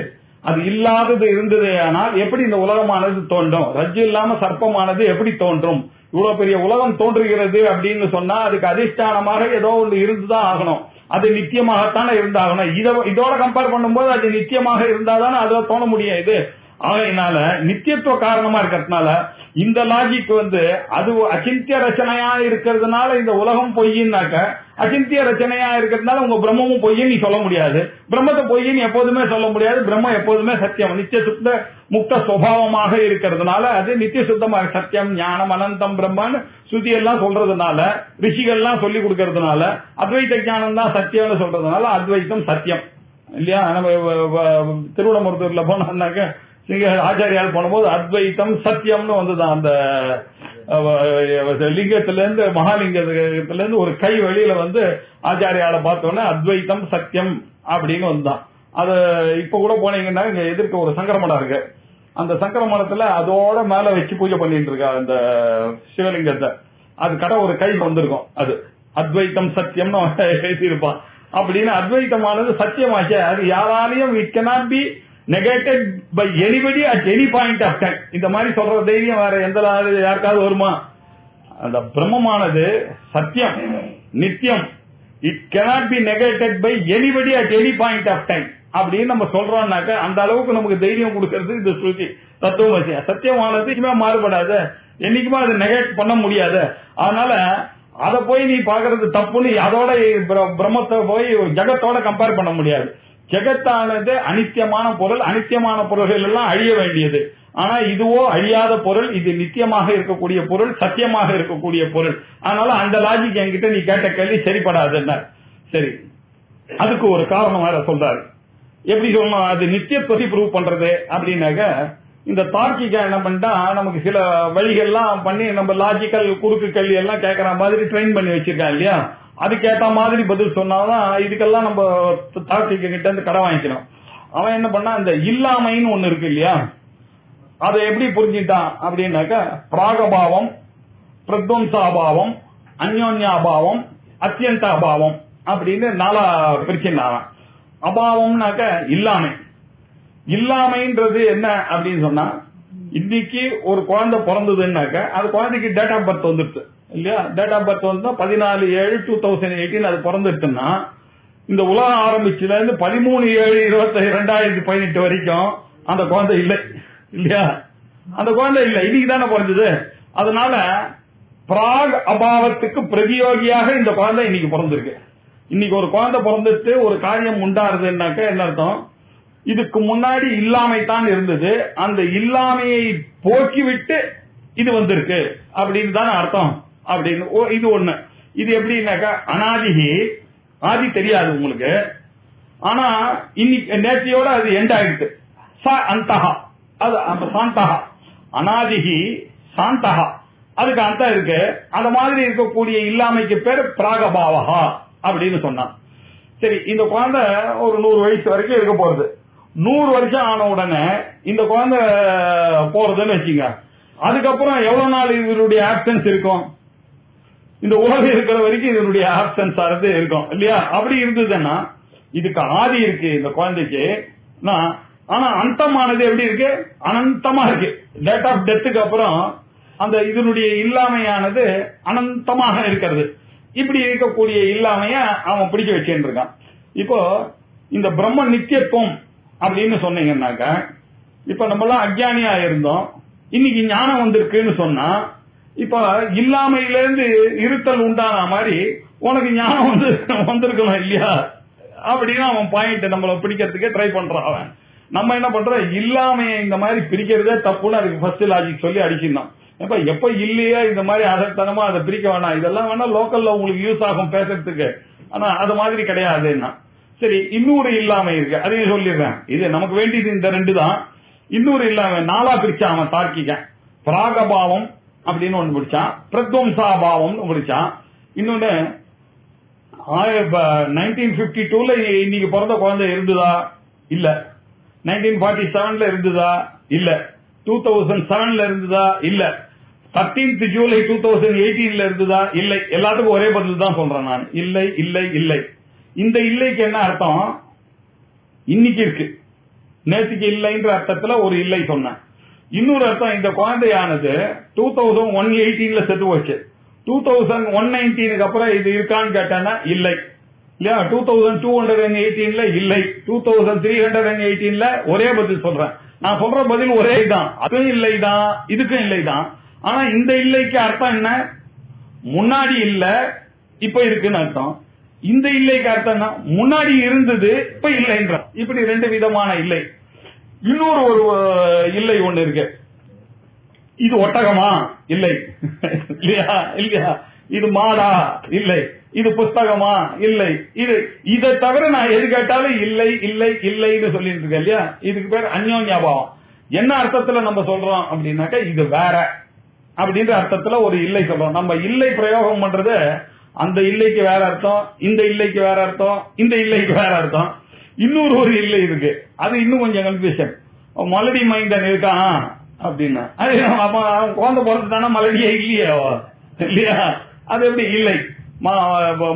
அது இல்லாதது இருந்தது. ஆனால் எப்படி இந்த உலகமானது தோன்றும்? ரஜ்ஜு இல்லாம சர்ப்பமானது எப்படி தோன்றும்? இவ்வளவு பெரிய உலகம் தோன்றுகிறது அப்படின்னு சொன்னா அதுக்கு அதிஷ்டானமாக ஏதோ ஒன்று இருந்துதான் ஆகணும். அது நித்தியமாகத்தானே இருந்தாகணும். இதோட கம்பேர் பண்ணும்போது அது நித்தியமாக இருந்தாதானே அதுல தோண முடியும். இது ஆகையினால நித்தியத்துவ காரணமா இருக்கிறதுனால இந்த லாஜிக் அது அச்சிந்திய ரச்சனையா இருக்கிறதுனால இந்த உலகம் பொய்யின்னாக்க அச்சிந்திய ரச்சனையா இருக்கிறதுனால உங்க பிரம்மமும் பொய்ன்னு நீ சொல்ல முடியாது. பிரம்மத்தை பொய்ன்னு எப்போதுமே சொல்ல முடியாது. பிரம்மம் எப்போதுமே சத்தியம், நித்திய சுத்த முக்த சுபாவமாக இருக்கிறதுனால அது நித்திய சுத்தமாக சத்தியம் ஞானம் அனந்தம் பிரம்மன்னு சுத்தி எல்லாம் சொல்றதுனால ரிஷிகள்லாம் சொல்லி கொடுக்கறதுனால அத்வைத ஞானம் தான் சத்தியம்னு சொல்றதுனால அத்வைத்தம் சத்தியம் இல்லையா? நம்ம திருவிடமருத்தூர்ல போனாக்க ஆச்சாரியால் போனபோது அத்வைத்தம் சத்தியம்னு வந்துதான். அந்த லிங்கத்திலிருந்து மகாலிங்கத்திலிருந்து ஒரு கை வெளியில ஆச்சாரியால பார்த்தோன்னே அத்வைத்தம் சத்தியம் அப்படின்னு வந்துதான். அது இப்ப கூட போனீங்கன்னா இங்க எதிர்க்க ஒரு சங்கரமடம் இருக்கு. அந்த சங்கரமடத்துல அதோட மேல வச்சு பூஜை பண்ணிட்டு இருக்கா அந்த சிவலிங்கத்தை. அது கடை ஒரு கை வந்திருக்கும். அது அத்வைத்தம் சத்தியம்னு எழுதியிருப்பான். அப்படின்னு அத்வைத்தமானது சத்தியமாச்சு. அது யாராலையும் it cannot be negated by anybody at any point of time. இந்த மாதிரி சொல்ற தைரியம் வேற எந்த யாருக்காவது வருமா? அந்த பிரம்மமானது சத்தியம் நித்தியம் it cannot be negated by anybody at any point of time அப்படின்னு நம்ம சொல்றோம்னாக்க அந்த அளவுக்கு நமக்கு தைரியம் கொடுக்கிறது இந்த ஸ்ருதி தத்துவமசி. சத்தியமானது மாறுபடாத, என்னைக்குமே அதை நெகேட் பண்ண முடியாது. அதனால அதை போய் நீ பாக்குறது தப்புன்னு அதோட பிரம்மத்தை போய் ஜகத்தோட கம்பேர் பண்ண முடியாது. ஜெகத்தானது அனித்தியமான பொருள், அனித்தியமான பொருள்கள் எல்லாம் அழிய வேண்டியது. ஆனா இதுவோ அழியாத பொருள், இது நித்தியமாக இருக்கக்கூடிய பொருள், சத்தியமாக இருக்கக்கூடிய பொருள். அதனால அந்த லாஜிக் என்கிட்ட நீ கேட்ட கேள்வி சரிப்படாதுன்னா சரி, அதுக்கு ஒரு காரணம் வேற சொல்றாரு. எப்படி சொல்லணும், அது நித்தியத்துவத்தை ப்ரூவ் பண்றது அப்படின்னாக்க இந்த தார்க்கிகா என்ன பண்ணிட்டா நமக்கு சில வழிகள்லாம் பண்ணி நம்ம லாஜிக்கல் குறுக்கு கேள்வி எல்லாம் கேட்கற மாதிரி ட்ரெயின் பண்ணி வச்சிருக்கான் இல்லையா, அதுக்கேற்ற மாதிரி பதில் சொன்னாதான் இதுக்கெல்லாம் நம்ம தார்க்கிக கிட்ட இருந்து கடை வாங்கிக்கணும். அவன் என்ன பண்ணா இந்த இல்லாமைன்னு ஒண்ணு இருக்கு இல்லையா, அதை எப்படி புரிஞ்சுட்டான் அப்படின்னாக்க பிராகபாவம், பிரத்வம்சாபாவம், அந்யோன்யாபாவம், அத்தியந்த அபாவம் அப்படின்னு 4 பிரிச்சிருந்தான். அபாவம்னாக்க இல்லாமை. இல்லாமைன்றது என்ன அப்படின்னு சொன்னா, இன்னைக்கு ஒரு குழந்தை பிறந்ததுன்னாக்க அது குழந்தைக்கு டேட் ஆஃப் பர்த் வந்துருச்சு இல்லையா, டேட் ஆஃப் பர்த் வந்து 14/7/2018 அது பிறந்துட்டுன்னா இந்த உலகம் ஆரம்பிச்சதுல இருந்து 13/7/2018 வரைக்கும் அந்த குழந்தை இல்லை இல்லையா, அந்த குழந்தை இல்லை, இன்னைக்கு தானே பிறந்தது. அதனால பிராக் அபாவத்துக்கு பிரதியோகியாக இந்த குழந்தை இன்னைக்கு பிறந்திருக்கு. இன்னைக்கு ஒரு குழந்தை பிறந்துட்டு ஒரு காரியம் உண்டாருதுன்னாக்க என்ன அர்த்தம், இதுக்கு முன்னாடி இல்லாமை தான் இருந்தது, அந்த இல்லாமையை போக்கிவிட்டு இது வந்திருக்கு அப்படின்னு தானே அர்த்தம். அப்படின்னு இது ஒண்ணு. இது எப்படின்னாக்கா அனாதிகி, ஆதி தெரியாது உங்களுக்கு, ஆனா இன்னைக்கு நேர்த்தியோட அது எண்ட் ஆயிடுச்சு. அந்தஹா, அது சாந்தஹா, அனாதிகி சாந்தஹா, அதுக்கு அந்தம் இருக்கு. அந்த மாதிரி இருக்கக்கூடிய இல்லாமைக்கு பேர் பிராகபாவஹா அப்படின்னு சொன்னான். சரி, இந்த குழந்தை ஒரு 100 வயசு வரைக்கும் இருக்க போறது. 100 வருஷம் ஆன உடனே இந்த குழந்தை போறதுன்னு வச்சுங்க, அதுக்கப்புறம் எவ்வளவு நாள் இவருடைய ஆப்சன்ஸ் இருக்கும், இந்த உலகம் இருக்கிற வரைக்கும் இதனுடைய ஆப்சன்ஸ் ஆனது இருக்கும் இல்லையா. அப்படி இருந்ததுன்னா இதுக்கு ஆதி இருக்கு இந்த குழந்தைக்கு, ஆனா அந்தமானது எப்படி இருக்கு, அனந்தமா இருக்கு. டேட் ஆஃப் டெத்துக்கு அப்புறம் அந்த இதனுடைய இல்லாமையானது அனந்தமாக இருக்கிறது. இப்படி இருக்கக்கூடிய இல்லாமைய அவன் பிடிக்க வச்சுட்டு இருக்கான். இப்போ இந்த பிரம்ம நித்தியத்துவம் அப்படின்னு சொன்னீங்கன்னாக்க, இப்ப நம்ம எல்லாம் அஜ்ஞானியா இருந்தோம், இன்னைக்கு ஞானம் வந்திருக்குன்னு சொன்னா, இப்ப இல்லாமையிலிருந்து இருத்தல் உண்டான மாதிரி உனக்கு ஞானம் வந்திருக்கணும் இல்லையா அப்படின்னு அவன் பாயிண்ட் நம்மள பிடிக்கிறதுக்கே ட்ரை பண்றான் அவன். நம்ம என்ன பண்றோம், இல்லாமையை இந்த மாதிரி பிரிக்கிறதே தப்புன்னு அதுக்கு ஃபர்ஸ்ட் லாஜிக் சொல்லி அடிச்சிருந்தோம். எப்ப இல்லையா இந்த மாதிரி அதற்கனமா அதை பிரிக்க வேணாம், இதெல்லாம் வேணா லோக்கல்ல உங்களுக்கு யூஸ் ஆகும் பேசுறதுக்கு, ஆனா அது மாதிரி கிடையாதுன்னா சரி. இன்னொரு இல்லாமை இருக்கு, அதையும் சொல்லிடுறேன். இது நமக்கு வேண்டியது இந்த 2 தான். இன்னொரு இல்லாமை 4 பிரிச்சான் அவன் தார்க்கிக. பிராகபாவம் அப்படின்னு ஒண்ணு பிடிச்சான், பிரத்வம்சாபாவம் பிடிச்சான். இன்னொன்னு 1952ல இன்னைக்கு பிறந்த குழந்தை இருந்ததா இல்ல, 1947ல இருந்ததா இல்ல, 2007ல இருந்ததா இல்ல, 13th ஜூலை 2018ல இருந்ததா இல்லை. எல்லாத்துக்கும் ஒரே பதில் தான் சொல்றேன் நான், இல்லை இல்லை இல்லை. இந்த இல்லைக்கு என்ன அர்த்தம், இன்னைக்கு இருக்கு, நேற்றுக்கு இல்லைன்ற அர்த்தத்துல ஒரு இல்லை சொன்னேன். இன்னொரு அர்த்தம், இந்த குழந்தையானது 2018ல செத்து போச்சு, 2119க்கு அப்புறம் இது இருக்கான்னு கேட்டானா இல்லை இல்லையா, 2218ல இல்லை, 2318ல ஒரே பதில் சொல்றேன். நான் சொல்ற பதில் ஒரே தான், அதுவும் இல்லைதான் இதுக்கும் இல்லைதான். ஆனா இந்த இல்லைக்கு அர்த்தம் என்ன, முன்னாடி இல்ல இப்ப இருக்குன்னு அர்த்தம். இந்த இல்லைக்கு அர்த்தம் என்ன, முன்னாடி இருந்தது இப்ப இல்லைன்ற. இப்படி 2 விதமான இல்லை. இன்னொரு ஒரு இல்லை ஒண்ணு இருக்கு, இது ஒட்டகமா இல்லை இல்லையா இல்லையா, இது மாடா இல்லை, இது புஸ்தகமா இல்லை, இதை தவிர நான் எது கேட்டாலும் இல்லை இல்லை இல்லைன்னு சொல்லிட்டு இருக்கேன் இல்லையா. இதுக்கு பேர் அந்யோன்யாபாவம். என்ன அர்த்தத்துல நம்ம சொல்றோம் அப்படின்னாக்க, இது வேற அப்படின்ற அர்த்தத்துல ஒரு இல்லை சொல்றோம். நம்ம இல்லை பிரயோகம் பண்றது அந்த இல்லைக்கு வேற அர்த்தம், இந்த இல்லைக்கு வேற அர்த்தம், இந்த இல்லைக்கு வேற அர்த்தம். இன்னொரு ஒரு இல்லை இருக்கு, அது இன்னும் கொஞ்சம் கன்ஃபியூஷன். மலடி மைண்டன் இருக்கான் அப்படின்னா, அது அவன் குழந்தை பிறந்துட்டானா மலடியே இல்லையா இல்லையா, அது எப்படி இல்லை.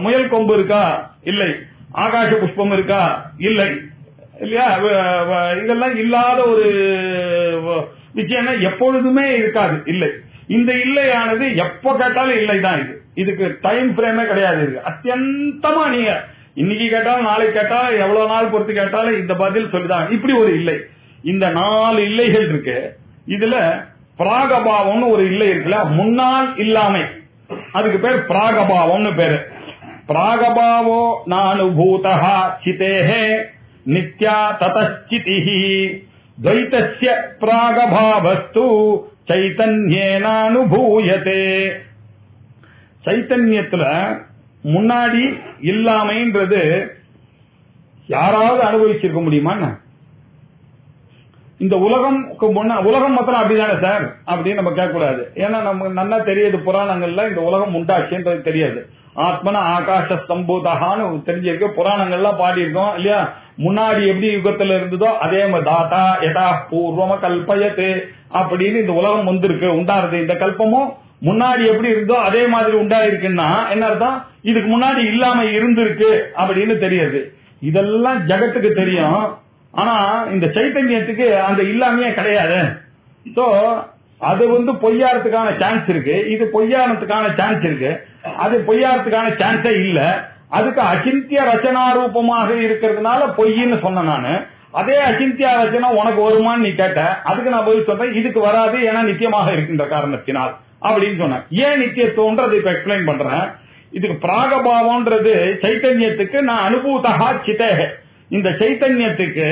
முயல் கொம்பு இருக்கா இல்லை, ஆகாச புஷ்பம் இருக்கா இல்லை இல்லையா. இதெல்லாம் இல்லாத ஒரு விஷயம் எப்பொழுதுமே இருக்காது இல்லை. இந்த இல்லையானது எப்ப கேட்டாலும் இல்லை தான். இதுக்கு டைம் பிரேமே கிடையாது. இது அத்தியந்தமா நீங்க இன்னைக்கு கேட்டாலும் நாளைக்கு கேட்டாலும் எவ்வளவு நாள் பொறுத்து கேட்டாலும் இந்த பதில் சொல்லிதான். இப்படி ஒரு இல்லை. இந்த 4 இல்லைகள் இருக்கு. இதுல பிராகபாவம்னு ஒரு இல்லை இருக்குல்ல, முன்னால் இல்லாமை, அதுக்கு பேர் பிராகபாவம்னு பேரு. பிராகபாவோ நானுபூதஹ சிதேஹே நித்யா ததச்சிதிஹி துவைதஸ்ய பிராகபாவஸ்து சைதன்யேனானுபூயதே. சைத்தன்யத்துல முன்னாடி இல்லாமைன்றது யாராவது அனுபவிச்சிருக்க முடியுமா? இந்த உலகம் மாத்திரம் அப்படிதானே சார் அப்படின்னு நம்ம கேட்க கூடாது. ஏன்னா நம்ம நல்லா தெரியுது, புராணங்கள்ல இந்த உலகம் உண்டாச்சுன்றது தெரியாது. ஆத்மன ஆகாஷ ஸ்தம்பூதகான்னு தெரிஞ்சிருக்கு, புராணங்கள்லாம் பாடியிருக்கோம் இல்லையா. முன்னாடி எப்படி யுகத்துல இருந்ததோ அதே மாதிரி தாத்தா யதா பூர்வம கல்பயத்து அப்படின்னு இந்த உலகம் வந்திருக்கு, உண்டாருது. இந்த கல்பமும் முன்னாடி எப்படி இருந்தோ அதே மாதிரி உண்டாயிருக்குன்னா என்ன அர்த்தம்? இதுக்கு முன்னாடி இல்லாம இருந்திருக்கு அப்படின்னு தெரியுது. இதெல்லாம் ஜகத்துக்கு தெரியும். ஆனா இந்த சைத்தன்யத்துக்கு அந்த இல்லாமையே கிடையாது. சோ அது பொய்யாரத்துக்கான சான்ஸ் இருக்கு, இது பொய்யானதுக்கான சான்ஸ் இருக்கு. அது பொய்யாரத்துக்கான சான்ஸே இல்ல. அதுக்கு அச்சிந்திய ரச்சனா ரூபமாக இருக்கிறதுனால பொய்ன்னு சொன்ன நானு. அதே அச்சிந்தியா ரச்சனா உனக்கு வருமான்னு நீ கேட்ட, அதுக்கு நான் பதில் சொல்றேன், இதுக்கு வராது, ஏன்னா நித்தியமாக இருக்கின்ற காரணத்தினால் அப்படின்னு சொன்னேன். ஏன் நித்தியத்துவம்ன்றது இப்ப எக்ஸ்பிளைன் பண்றேன். இதுக்கு பிராகபாவம்ன்றது சைத்தன்யத்துக்கு நான் அனுபூதகா சிதேஹ, இந்த சைத்தன்யத்துக்கு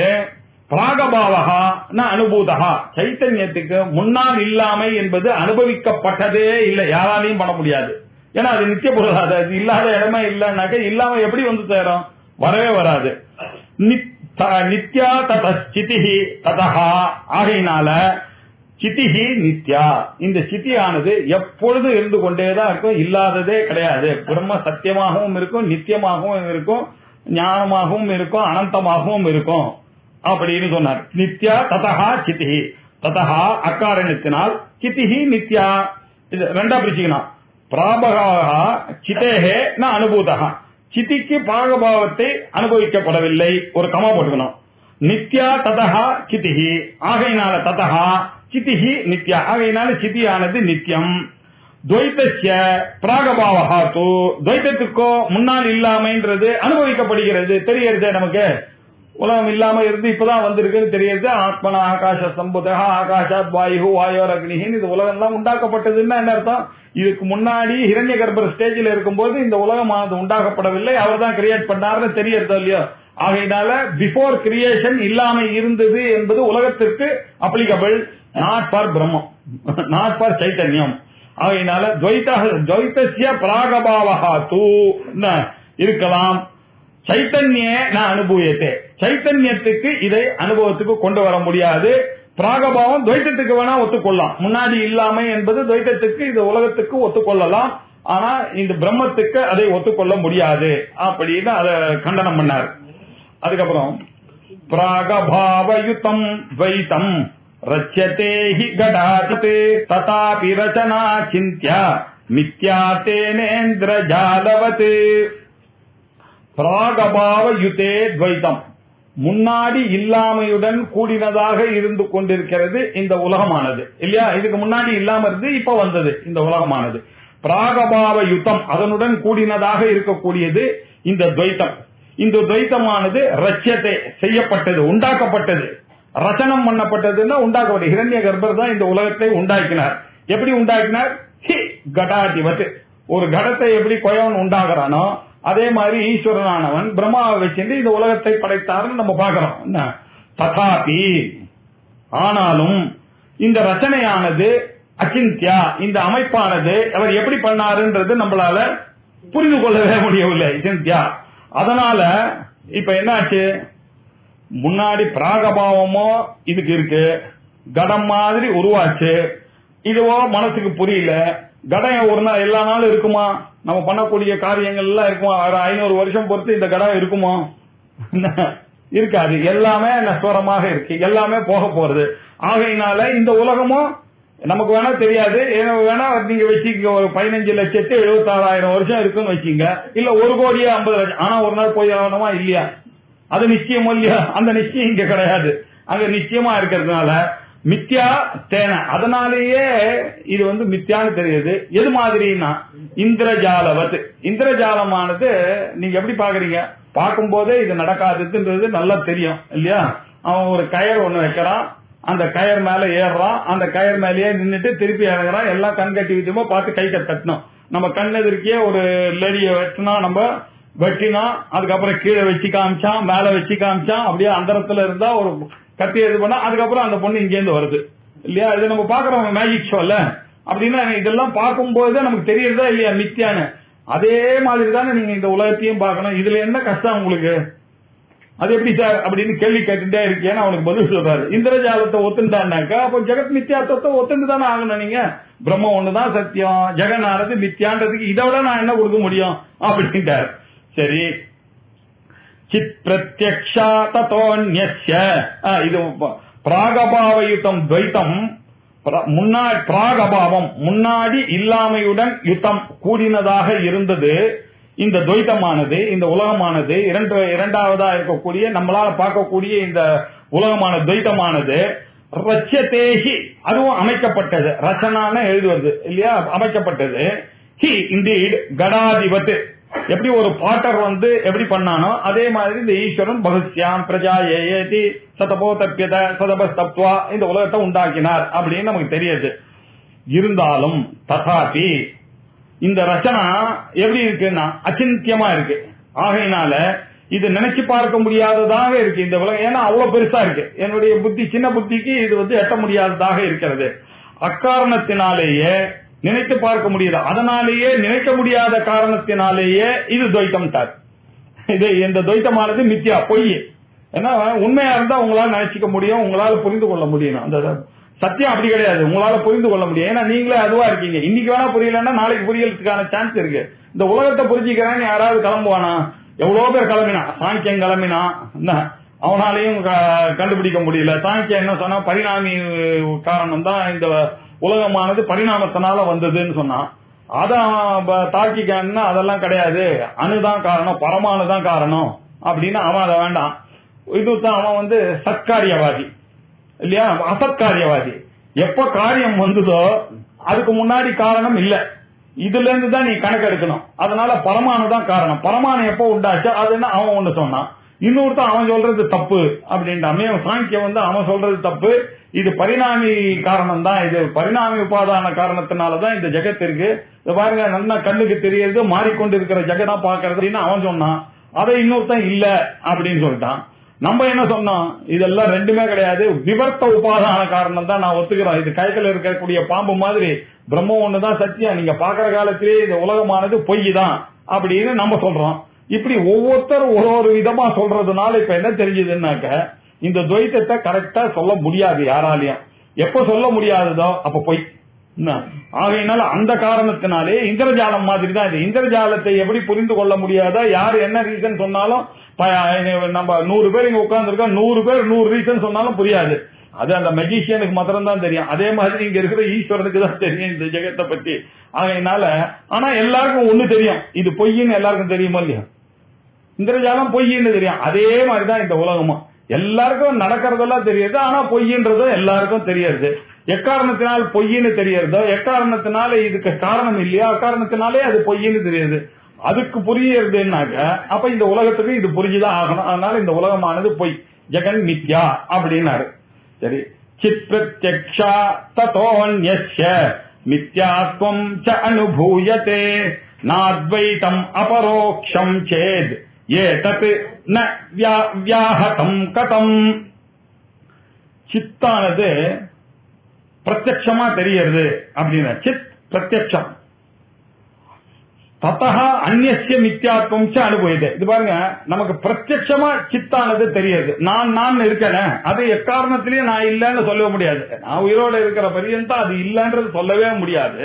பிராகபாவகா நான் அனுபூதகா, சைத்தன்யத்துக்கு முன்னால் இல்லாமை என்பது அனுபவிக்கப்பட்டதே இல்லை, யாராலையும் பண்ண முடியாது. ஏன்னா அது நித்திய பொருள், அது இல்லாத இடமே இல்லைன்னாக்க இல்லாம எப்படி சேரும்? வரவே வராது. நித்யா ததச்சிதிஹி ததஹா, ஆகையினால சிதிஹி நித்யா, இந்த சிதியானது எப்பொழுது இருந்து கொண்டேதான் இருக்கும், இல்லாததே கிடையாது. பிரம்ம சத்தியமாகவும் இருக்கும், நித்தியமாகவும் இருக்கும், ஞானமாகவும் இருக்கும், அனந்தமாகவும் இருக்கும் அப்படின்னு சொன்னார். நித்யா ததஹா சிதிஹி, ததஹா அக்காரணத்தினால், சிதிஹி நித்யா. இது ரெண்டா பிரிச்சுக்கணும். பிராபகா சிதேஹே ந அனுபூதகா, சிதிக்கு பாகபாவத்தை அனுபவிக்கப்படவில்லை, ஒரு கமா போட்டுக்கணும். நித்யா ததஹா சிதிஹி, ஆகையினால ததஹா சிதிஹி நித்யா, ஆகையினால சிதியானது நித்தியம். துவைதஸ்ய பிராகபாவஹா தூ, துவைதத்துக்கோ முன்னால் இல்லாமைன்றது அனுபவிக்கப்படுகிறது, தெரிகிறது. நமக்கு உலகம் இல்லாம இருந்து இப்பதான் வந்திருக்குன்னு தெரியுது. ஆத்மனா ஆகாஷ சம்புதா ஆகாஷாத் வாயு வாயோர் அக்னிஹின்னு இது உலகம் எல்லாம் உண்டாக்கப்பட்டதுன்னா என்ன அர்த்தம்? இதுக்கு முன்னாடி ஹிரண்ய கர்ப்பர் ஸ்டேஜில் இருக்கும்போது இந்த உலகம் உண்டாக்கப்படவில்லை, அவர் தான் கிரியேட் பண்ணாருன்னு தெரியறதோ இல்லையோ. ஆகையினால பிஃபோர் கிரியேஷன் இல்லாம இருந்தது என்பது உலகத்திற்கு அப்ளிகபிள், நாட் ஃபார் பிரம்மம், நாட் ஃபார் சைத்தன்யம். ஆகையினால துவைதஸ்ய பிராகபாவஹா தூ இருக்கலாம், சைத்தன்யே நான் அனுபவியத்தே, சைத்தன்யத்துக்கு இதை அனுபவத்துக்கு கொண்டு வர முடியாது. பிராகபாவம் துவைத்தத்துக்கு வேணா ஒத்துக்கொள்ளலாம், முன்னாடி இல்லாமை என்பது துவைத்தத்துக்கு இது உலகத்துக்கு ஒத்துக்கொள்ளலாம். ஆனா இந்த பிரம்மத்துக்கு அதை ஒத்துக்கொள்ள முடியாது அப்படின்னு அதை கண்டனம் பண்ணார். அதுக்கப்புறம் பிராகபாவயுதம் துவைதம் ரச்யதே ஹி கடாதே ததாபி ரச்சனா சிந்த்யா மித்யா தேனேந்திர ஜாலவத். பிராகபாவ யுதே துவைதம், முன்னாடி இல்லாமையுடன் கூடினதாக இருந்து கொண்டிருக்கிறது இந்த உலகமானது இல்லையா. இதுக்கு முன்னாடி இல்லாம இருந்து இப்ப வந்தது இந்த உலகமானது. பிராகபாவ யுத்தம், அதனுடன் கூடினதாக இருக்கக்கூடியது இந்த துவைத்தம். இந்த துவைத்தமானது ரச்சத்தை செய்யப்பட்டது, உண்டாக்கப்பட்டது, ரச்சனம் பண்ணப்பட்டதுன்னா உண்டாக்கப்பட்டது. ஹிரண்ய கர்ப்பர் தான் இந்த உலகத்தை உண்டாக்கினார். எப்படி உண்டாக்கினார்? ஹி கடாதிவத், ஒரு கடத்தை எப்படி கொயவன் உண்டாகிறானோ அதே மாதிரி ஈஸ்வரனானவன் பிரம்மாவை வச்சிருந்து இந்த உலகத்தை படைத்தார்னு நம்ம பாக்கிறோம். ததாபி, ஆனாலும் இந்த ரச்சனையானது அச்சிந்தியா, இந்த அமைப்பானது அவர் எப்படி பண்ணாருன்றது நம்மளால புரிந்து கொள்ளவே முடியவில்லை, அச்சிந்தியா. அதனால இப்ப என்னாச்சு, முன்னாடி பிராகபாவமோ இதுக்கு இருக்கு, கடம் மாதிரி உருவாச்சு, இதுவோ மனசுக்கு புரியல. கடம் ஒரு நாள் எல்லா நாளும் இருக்குமா? நம்ம பண்ணக்கூடிய காரியங்கள் எல்லாம் இருக்குமா? 500 வருஷம் பொறுத்து இந்த கடம் இருக்குமா? இருக்காது. எல்லாமே நஸ்வரமாக இருக்கு, எல்லாமே போக போறது. ஆகையினால இந்த உலகமும் நமக்கு வேணா தெரியாது, வேணா நீங்க வச்சுக்க, ஒரு 15,76,000 வருஷம் இருக்குன்னு வச்சுங்க, இல்ல 1,50,00,000. ஆனா ஒரு நாள் போய் ஆகணுமா இல்லையா? அது நிச்சயமோ இல்லையா? அந்த நிச்சயம் இங்க கிடையாது. அங்க நிச்சயமா இருக்கிறதுனால மித்யா தேன, அதனாலேயே இது வந்து மித்யான்னு தெரியுது. எது மாதிரின்னா இந்திரஜாலவத், இந்திரஜாலமானது நீங்க எப்படி பாக்குறீங்க, பார்க்கும் போதே இது நடக்காதுன்றது நல்லா தெரியும் இல்லையா. அவன் ஒரு கயர் ஒண்ணு வைக்கிறான், அந்த கயர் மேல ஏறுறான், அந்த கயர் மேலேயே நின்றுட்டு திருப்பி இறங்குறான், எல்லாம் கண் கட்டி விட்டுமோ பார்த்து கை கட்டணும். நம்ம கண் எதிர்க்கே ஒரு லேடிய வெட்டினா, நம்ம வெட்டினா, அதுக்கப்புறம் கீழே வச்சு காமிச்சான், மேல வச்சு காமிச்சான், அப்படியே அந்தரத்துல இருந்தா ஒரு கத்தி இது பண்ணா, அதுக்கப்புறம் அந்த பொண்ணு இங்கேருந்து வருது இல்லையா. இது நம்ம பாக்குறோம் மேஜிக் ஷோல. அப்படின்னா இதெல்லாம் பார்க்கும்போது நமக்கு தெரியறதா இல்லையா மித்யான்னு. அதே மாதிரி தானே நீங்க இந்த உலகத்தையும் பார்க்கணும். இதுல என்ன கஷ்டம் உங்களுக்கு, அது எப்படி சார் அப்படின்னு கேள்வி கேட்டுட்டே இருக்கேன்னு அவனுக்கு பதில் சொல்றாரு. இந்திரஜாலத்தை ஒத்துண்டான்னாக்கா அப்ப ஜெகத் மித்யாத்வத்தை ஒத்துண்டு தானே ஆகணும். நீங்க பிரம்ம ஒண்ணுதான் சத்தியம், ஜெகனானது மித்யான்றதுக்கு இதை விட நான் என்ன கொடுக்க முடியும் அப்படின்ட்டார். சரி, சித் பிரத்யக்ஷா ததோன்யஸ்ய, இது பிராகபாவயுத்தம் துவைத்தம், முன்னாடி பிராகபாவம் முன்னாடி இல்லாமையுடன் யுத்தம் கூடினதாக இருந்தது. இந்த துவைத்தமானது, இந்த உலகமானது, இரண்டாவதா இருக்கக்கூடிய நம்மளால பார்க்கக்கூடிய இந்த உலகமான துவைத்தமானது ரச்சதேஹி, அதுவும் அமைக்கப்பட்டது. ரச்சனான எழுதுவது இல்லையா, அமைக்கப்பட்டது. ஹி இண்டீட் கடாதிபத், எப்படி ஒரு பாட்டர் வந்து எப்படி பண்ணானோ அதே மாதிரி இந்த ஈஸ்வரன் பகுஸ்யாம் பிரஜா ஏதி சதபோ தப்பியத சதபஸ்தப்வா இந்த உலகத்தை உண்டாக்கினார் அப்படின்னு நமக்கு தெரியுது. இருந்தாலும் ததாபி இந்த ரச்சனா எப்படி இருக்குன்னா அச்சிந்தியமா இருக்கு. ஆகையினால இது நினைச்சு பார்க்க முடியாததாக இருக்கு இந்த உலகம். ஏன்னா அவ்வளவு பெருசா இருக்கு. என்னுடைய புத்தி, சின்ன புத்திக்கு இது வந்து எட்ட முடியாததாக இருக்கிறது. அக்காரணத்தினாலேயே நினைத்து பார்க்க முடியாது. அதனாலேயே நினைக்க முடியாத காரணத்தினாலேயே இது துவைத்தம் சார். இது இந்த துவைத்தமானது மித்யா, பொய். ஏன்னா உண்மையா இருந்தா உங்களால நினைச்சிக்க முடியும், உங்களால புரிந்து கொள்ள முடியும். அந்த சத்தியம் அப்படி கிடையாது, உங்களால புரிந்து கொள்ள முடியும். ஏன்னா நீங்களே அதுவா இருக்கீங்க. இன்னைக்கு வேணா புரியலன்னா நாளைக்கு புரியறதுக்கான சான்ஸ் இருக்கு. இந்த உலகத்தை புரிஞ்சுக்கிறான்னு யாராவது கிளம்புவானா? எவ்வளவு பேர் கிளம்பினா, சாங்கியம் கிளம்பினா, அவனாலையும் கண்டுபிடிக்க முடியல. சாங்கியம் என்ன சொன்னா, பரிணாமி காரணம் தான் இந்த உலகமானது பரிணாமத்தினால வந்ததுன்னு சொன்னான். அதான் தார்க்கிகான்னா அதெல்லாம் கிடையாது, அணுதான் காரணம், பரமானு தான் காரணம் அப்படின்னு அவன் அதை வேண்டாம். இதுதான் அவன் வந்து சத்காரியவாதி இல்லையா, அசத்காரியவாதி. எப்ப காரியம் வந்ததோ அதுக்கு முன்னாடி காரணம் இல்ல, இதுல இருந்து தான் நீ கணக்கு எடுக்கணும். அதனால பரமானு தான் காரணம். பரமானு எப்போ உண்டாச்சோ அதுன்னு அவன் ஒண்ணு சொன்னான். இன்னொருத்தான் அவன் சொல்றது தப்பு அப்படின்றாமே. சாங்கியம் வந்து அவன் சொல்றது தப்பு, இது பரிணாமி காரணம் தான், இது பரிணாமி உபாதான காரணத்தினாலதான் இந்த ஜெகத் இருக்கு. இது பாருங்க, நல்லா கண்ணுக்கு தெரியறது, மாறிக்கொண்டு இருக்கிற ஜெகதா பாக்குறது அவன் சொன்னான். அதை இன்னொருத்தன் இல்ல அப்படின்னு சொல்லிட்டான். நம்ம என்ன சொன்னோம், இதெல்லாம் ரெண்டுமே கிடையாது, விவர்த்த உபாதான காரணம் தான் நான் ஒத்துக்கிறோம். இது கைகள் இருக்கக்கூடிய பாம்பு மாதிரி பிரம்மம் ஒண்ணுதான் சத்தியம், நீங்க பாக்குற காலத்திலே இந்த உலகமானது பொய் தான் அப்படின்னு நம்ம சொல்றோம். இப்படி ஒவ்வொருத்தரும் ஒரு விதமா சொல்றதுனால இப்ப என்ன தெரிஞ்சதுன்னாக்க, இந்த துவைத்தத்தை கரெக்டா சொல்ல முடியாது யாராலையும். எப்ப சொல்ல முடியாததோ அப்ப பொய். ஆகையினால அந்த காரணத்தினாலே இந்திரஜாலம் மாதிரி தான் இது. இந்திரஜாலத்தை எப்படி புரிந்து கொள்ள முடியாதோ, யாரு என்ன ரீசன் சொன்னாலும், நம்ம 100 பேர் இங்க உட்கார்ந்து இருக்கோம், 100 பேர் 100 ரீசன் சொன்னாலும் புரியாது. அது அந்த மெஜிஷியனுக்கு மாத்திரம் தான் தெரியும். அதே மாதிரி இங்க இருக்கிற ஈஸ்வரனுக்கு தான் தெரியும் இந்த ஜெகத்தை பத்தி. ஆகையினால ஆனா எல்லாருக்கும் ஒண்ணு தெரியும், இது பொய்ன்னு எல்லாருக்கும் தெரியுமா இல்லையா? இந்திரஜாலம் பொய்ன்னு தெரியும். அதே மாதிரிதான் இந்த உலகமும் எல்லாருக்கும் நடக்கிறதெல்லாம் தெரியுது, ஆனா பொய்ன்றதும் எல்லாருக்கும் தெரியாது. எக்காரணத்தினால் பொய்ன்னு தெரியறதோ, எக்காரணத்தினால இதுக்கு காரணம் இல்லையா, அக்காரணத்தினாலே அது பொய்ன்னு தெரியுது. அதுக்கு புரியறதுனாக்க அப்ப இந்த உலகத்துக்கு இது புரிஞ்சுதான் ஆகணும். அதனால இந்த உலகமானது பொய், ஜெகன் மித்யா அப்படின்னாரு. சரி, சித் பிரத்யக்ஷா ததோன்யஸ்ய மித்யாத்வம் ச அனுபூயதே நாத்வைதம் அபரோக்ஷம் சேத் ஏதத் ந வியாஹதம் கதம். சித்தானது பிரத்யக்ஷமா தெரியறது அப்படின்னா சித் பிரத்யக்ஷம். ததஹ அந்நிய மித்யாத்வம் ச அனுபவியதே. இது பாருங்க, நமக்கு பிரத்யக்ஷமா சித்தானது தெரியுது. நான் இருக்கேன், அது எக்காரணத்திலேயே நான் இல்லைன்னு சொல்ல முடியாது. நான் உயிரோட இருக்கிற பரியந்தம் அது இல்லைன்றது சொல்லவே முடியாது.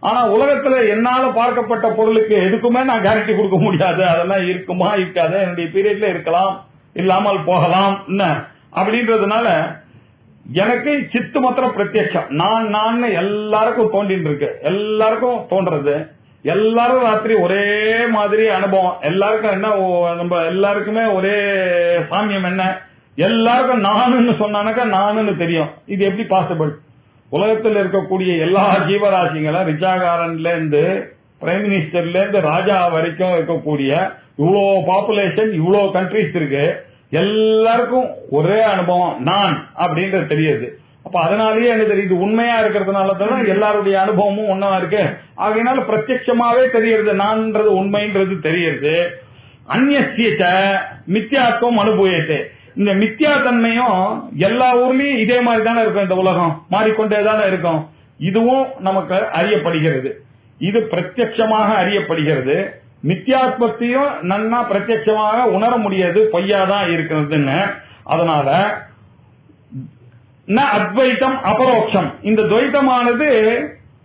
ஆனா உலகத்துல என்னால பார்க்கப்பட்ட பொருளுக்கு எதுக்குமே நான் கேரண்டி கொடுக்க முடியாது. அதெல்லாம் இருக்குமா இருக்காது, என்னுடைய பீரியட்ல இருக்கலாம், இல்லாமல் போகலாம் என்ன அப்படின்றதுனால எனக்கு சித்து மாத்திரம் பிரத்யட்சம். நான் எல்லாருக்கும் தோண்டின்னு இருக்கு, எல்லாருக்கும் தோன்றது, எல்லாரும் ராத்திரி ஒரே மாதிரி அனுபவம். எல்லாருக்கும் என்ன, நம்ம எல்லாருக்குமே ஒரே சாமியம் என்ன, எல்லாருக்கும் நானுன்னு சொன்னானாக்கா நானுன்னு தெரியும். இது எப்படி பாசிபிள்? உலகத்தில் இருக்கக்கூடிய எல்லா ஜீவராசிகளும் ரிச்சாகாரன்ல இருந்து பிரைம் மினிஸ்டர்ல இருந்து ராஜா வரைக்கும் இருக்கக்கூடிய இவ்வளோ பாப்புலேஷன், இவ்வளோ கண்ட்ரிஸ் இருக்கு, எல்லாருக்கும் ஒரே அனுபவம் நான் அப்படின்றது தெரியுது. அப்ப அதனாலேயே என்ன தெரியுது, உண்மையா இருக்கிறதுனால தான் எல்லாருடைய அனுபவமும் ஒன்னா இருக்கு. ஆகையினால பிரத்யட்சமாவே தெரியுது நான்ன்றது உண்மைன்றது தெரியுது. அந்நிய மித்தியாத்வம் அனுபவித்து, இந்த மித்தியா தன்மையும் எல்லா ஊர்லயும் இதே மாதிரி தானே இருக்கும். இந்த உலகம் மாறிக்கொண்டேதானே இருக்கும். இதுவும் நமக்கு அறியப்படுகிறது. இது பிரத்யட்சமாக அறியப்படுகிறது. மித்தியாத்வத்தையும் நன்னா பிரத்யட்சமாக உணர முடியாது, பொய்யாதான் இருக்கிறதுன்னு. அதனால அத்வைத்தம் அபரோக்ஷம், இந்த துவைத்தமானது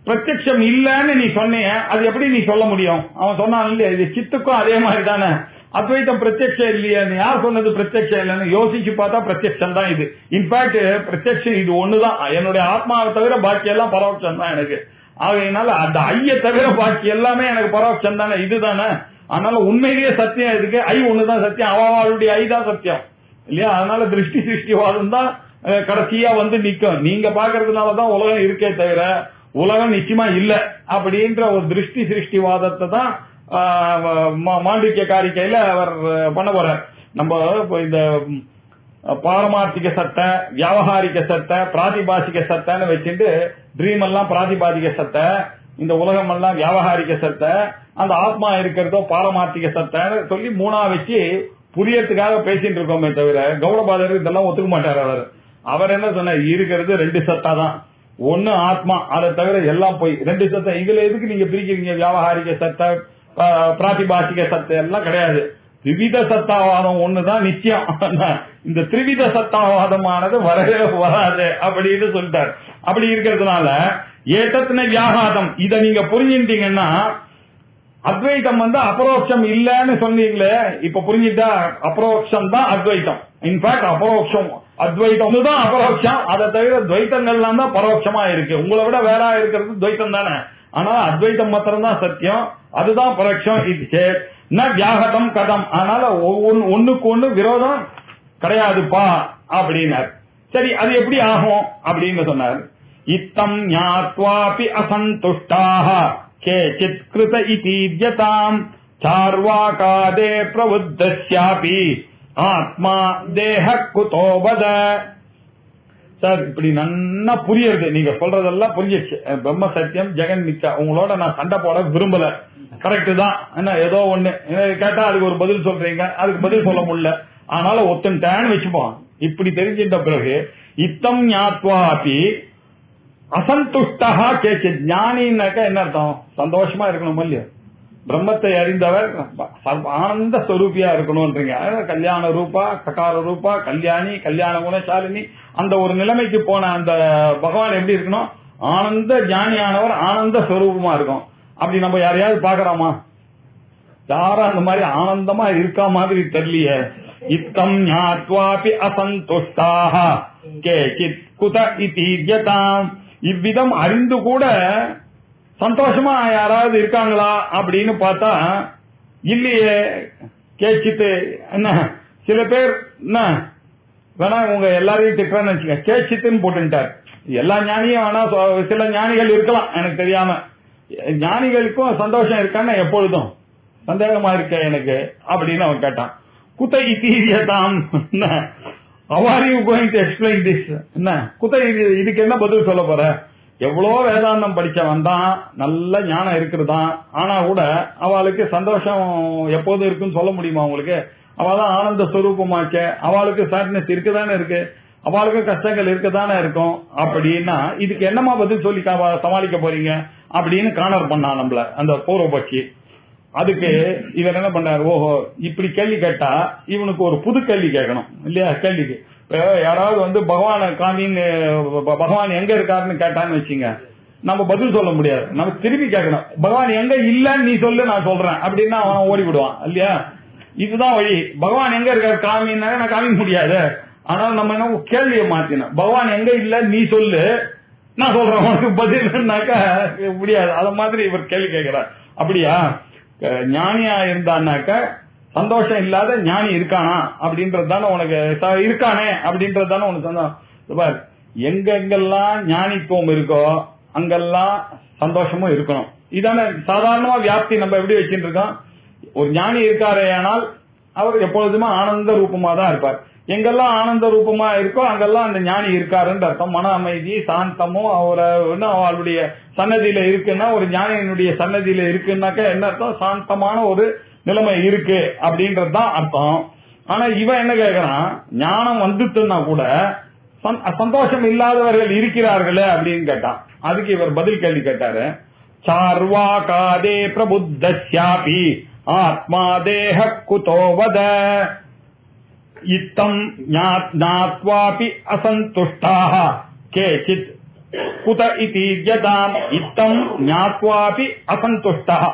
பிரத்யட்சம் இல்லன்னு நீ சொன்னிய, அது எப்படி நீ சொல்ல முடியும்? அவன் சொன்னான் இல்லையா, இது சித்துக்கும் அதே மாதிரி தானே. அத்வைத்தம் பிரத்யட்சம் இல்லையா, யார் சொன்னது பிரத்யட்சம் இல்லைன்னு யோசிச்சு பார்த்தா பிரத்யட்சம் தான் இது. இன்ஃபேக்ட் பிரத்யட்சம் இது ஒண்ணுதான். என்னுடைய ஆத்மாவை தவிர பாக்கி எல்லாம் பரோட்சம் தான் எனக்கு. ஆகையினால அந்த ஐய தவிர பாக்கி எல்லாமே எனக்கு பரோட்சம் தானே, இதுதானே. அதனால உண்மையிலேயே சத்தியம் இதுக்கு ஐ ஒண்ணுதான் சத்தியம், அவளுடைய ஐ தான் சத்தியம் இல்லையா. அதனால திருஷ்டி சிருஷ்டிவாதம் தான் கடைசியா வந்து நிக்கும். நீங்க பாக்குறதுனாலதான் உலகம் இருக்கே தவிர உலகம் நிச்சயமா இல்ல அப்படின்ற ஒரு திருஷ்டி சிருஷ்டிவாதத்தை தான் மாண்டிக்க காரிக்கையில அவர் பண்ண போறார். நம்ம இந்த பாரமார்த்திக சட்டை, வியாவகாரிக சட்டை, பிராதிபாசிக சட்டைன்னு வச்சுட்டு ட்ரீம் எல்லாம் பிராதிபாதிக சட்டை, இந்த உலகம் எல்லாம் வியாவகாரிக சட்டை, அந்த ஆத்மா இருக்கிறதோ பாரமார்த்திக சட்டைன்னு சொல்லி மூணா வச்சு புரியறதுக்காக பேசிட்டு இருக்கோமே தவிர கௌடபாதர் இதெல்லாம் ஒத்துக்க மாட்டார். அவர் என்ன சொன்னார், இருக்கிறது 2 சட்டா தான். ஒன்னு ஆத்மா, அதை தவிர எல்லாம் போய் 2 சட்டை. இதுல எதுக்கு நீங்க பிரிக்கிறீங்க? வியாவகாரிக சட்டை, பிராதிபாசிக சட்டை எல்லாம் கிடையாது. திரிவித சத்தாவாதம் ஒண்ணுதான் நிச்சயம். இந்த திரிவித சத்தாவாதமானது வரவே வராது அப்படின்னு சொல்லிட்டார். அப்படி இருக்கிறதுனால ஏதத்தின வியாகாதம், இத நீங்க புரிஞ்சுட்டீங்கன்னா அத்வைத்தம் வந்து அபரோக்ஷம் இல்லன்னு சொன்னீங்களே, இப்ப புரிஞ்சுட்டா அபரோக்ஷம் தான் அத்வைத்தம். இன்ஃபேக்ட் அபரோக்ஷம் அத்வைத்தம் தான் அபரோக்ஷம். அதை தவிர துவைத்தங்கள்லாம் தான் பரோட்சமா இருக்கு. உங்களை விட வேற இருக்கிறது துவைத்தம் தானே. ஆனா அத்வைத்தம் மாத்திரம் தான் சத்தியம், அதுதான் பரோட்சம். இது வியாகதம் கதம். அதனால ஒண்ணுக்கு ஒண்ணு விரோதம் கிடையாதுப்பா அப்படின்னார். சரி, அது எப்படி ஆகும் அப்படின்னு சொன்னார். இத்தம் ஞாத்வாபி அசந்துஷ்டாஹ கேசித் கிருத இதீத்யதாம் சார்வாகாதே பிரவுத்தஸ்யாபி ஆத்மா தேஹ குதோ வத. சார், இப்படி நன்னா புரியுது, நீங்க சொல்றதெல்லாம் புரிஞ்சிச்சு. பிரம்ம சத்தியம் ஜெகன் மிச்சா. உங்களோட நான் சண்டை போட விரும்பல, கரெக்ட் தான். என்ன ஏதோ ஒண்ணு கேட்டா அதுக்கு ஒரு பதில் சொல்றீங்க, அதுக்கு பதில் சொல்ல முடியல, ஆனால ஒத்தன்டான்னு வச்சுப்போம். இப்படி தெரிஞ்சின்ற பிறகு இத்தம் ஞாத்வாபி அசந்துஷ்டா கேச்சு. ஞானின்னாக்கா என்ன அர்த்தம்? சந்தோஷமா இருக்கணும் இல்லையா? பிரம்மத்தை அறிந்தவர் ஆனந்த ஸ்வரூபியா இருக்கணும்ன்றீங்க. கல்யாண ரூபா, ககார ரூபா, கல்யாணி, கல்யாண குணசாலினி, அந்த ஒரு நிலைமைக்கு போன அந்த பகவான் எப்படி இருக்கணும்? ஆனந்த ஞானியானவர் ஆனந்த ஸ்வரூபமா இருக்கும். அப்படி நம்ம யாரையாவது பாக்குறோமா? யாரும் அந்த மாதிரி ஆனந்தமா இருக்கா மாதிரி தெரியலையே. இத்தம் ஞாத்வாபி அசந்துஷ்டாஹ கேசித் குத இதீத்யதாம். இவ்விதம் அறிந்து கூட சந்தோஷமா யாராவது இருக்காங்களா அப்படின்னு பார்த்தா இல்லையே. கேச்சித்து என்ன, சில பேர் என்ன வேணா உங்க எல்லாரையும் திட்டுறான்னு வச்சுக்க, கேச்சித்துன்னு போட்டுட்டார். எல்லா ஞானியும் வேணா, சில ஞானிகள் இருக்கலாம் எனக்கு தெரியாம. ஞானிகளுக்கும் சந்தோஷம் இருக்கான்னு எப்பொழுதும் சந்தேகமா இருக்க எனக்கு அப்படின்னு அவன் கேட்டான். குத இதீத்யதாம், how are you going to explain this? என்ன குத, இதுக்கு என்ன பதில் சொல்ல போற? எவ்வளோ வேதாந்தம் படிச்சவன் தான், நல்ல ஞானம் இருக்கிறதான், ஆனா கூட அவளுக்கு சந்தோஷம் எப்போது இருக்குன்னு சொல்ல முடியுமா உங்களுக்கு? அவதான் ஆனந்த ஸ்வரூபமாச்ச, அவளுக்கு சாட்னஸ் இருக்குதானே இருக்கு, அவளுக்கு கஷ்டங்கள் இருக்கதானே இருக்கும். அப்படின்னா இதுக்கு என்னமா பதில் சொல்லி சமாளிக்க போறீங்க அப்படின்னு காணர் பண்ணான் நம்மள அந்த பூர்வபக்ஷி. அதுக்கு இவர் என்ன பண்ணார், ஓஹோ இப்படி கேள்வி கேட்டா இவனுக்கு ஒரு புது கேள்வி கேட்கணும் இல்லையா? கேள்விக்கு யாராவது வந்து பகவான காமின்னு, பகவான் எங்க இருக்காருன்னு கேட்டான்னு வச்சுங்க, நம்ம பதில் சொல்ல முடியாது. நம்ம திருப்பி கேட்கணும், பகவான் எங்க இல்லன்னு நீ சொல்லு, நான் சொல்றேன் அப்படின்னா அவன் ஓடி விடுவான் இல்லையா? இதுதான் வழி. பகவான் எங்க இருக்காரு காமின்னா நான் காமிக்க முடியாது. ஆனால் நம்ம என்ன கேள்வியை மாத்தினோம், பகவான் எங்க இல்ல நீ சொல்லு, நான் சொல்றேன் உனக்கு பதில்னாக்கா முடியாது. அத மாதிரி இவர் கேள்வி கேட்கிறார். அப்படியா? ஞானியா இருந்தான்னாக்க சந்தோஷம் இல்லாத ஞானி இருக்கானா அப்படின்றது தானே உனக்கு இருக்கானே அப்படின்றது தானே உனக்கு சந்தோஷம். எங்கெங்கெல்லாம் ஞானித்துவம் இருக்கோ அங்கெல்லாம் சந்தோஷமும் இருக்கணும். இதான சாதாரணமா வியாப்தி நம்ம எப்படி வச்சுட்டு இருக்கோம். ஒரு ஞானி இருக்காரே ஆனால் அவர் எப்பொழுதுமே ஆனந்த ரூபமா தான் இருப்பார். எங்கெல்லாம் ஆனந்த ரூபமா இருக்கோ அங்கெல்லாம் அந்த ஞானி இருக்காருன்ற அர்த்தம். மன அமைதி சாந்தமும் அவருடைய சன்னதியில இருக்குன்னா, ஒரு ஞானியினுடைய சன்னதியில இருக்குன்னாக்க என்ன அர்த்தம், சாந்தமான ஒரு நிலைமை இருக்கு அப்படின்றதுதான் அர்த்தம். ஆனா இவன் என்ன கேக்குறான், ஞானம் வந்துட்டுன்னா கூட சந்தோஷம் இல்லாதவர்கள் இருக்கிறார்களே அப்படின்னு கேட்டான். அதுக்கு இவர் பதில் கேள்வி கேட்டாரு. சார்வாகாதே பிரபுத்தஸ்யாபி ஆத்மா தேஹ குதோ வத இத்தம் ஞாத்வாபி அசந்துஷ்டாஹ கேசித் குத இதி யதாம். இத்தம் ஞாத்வாபி அசந்துஷ்டாஹ.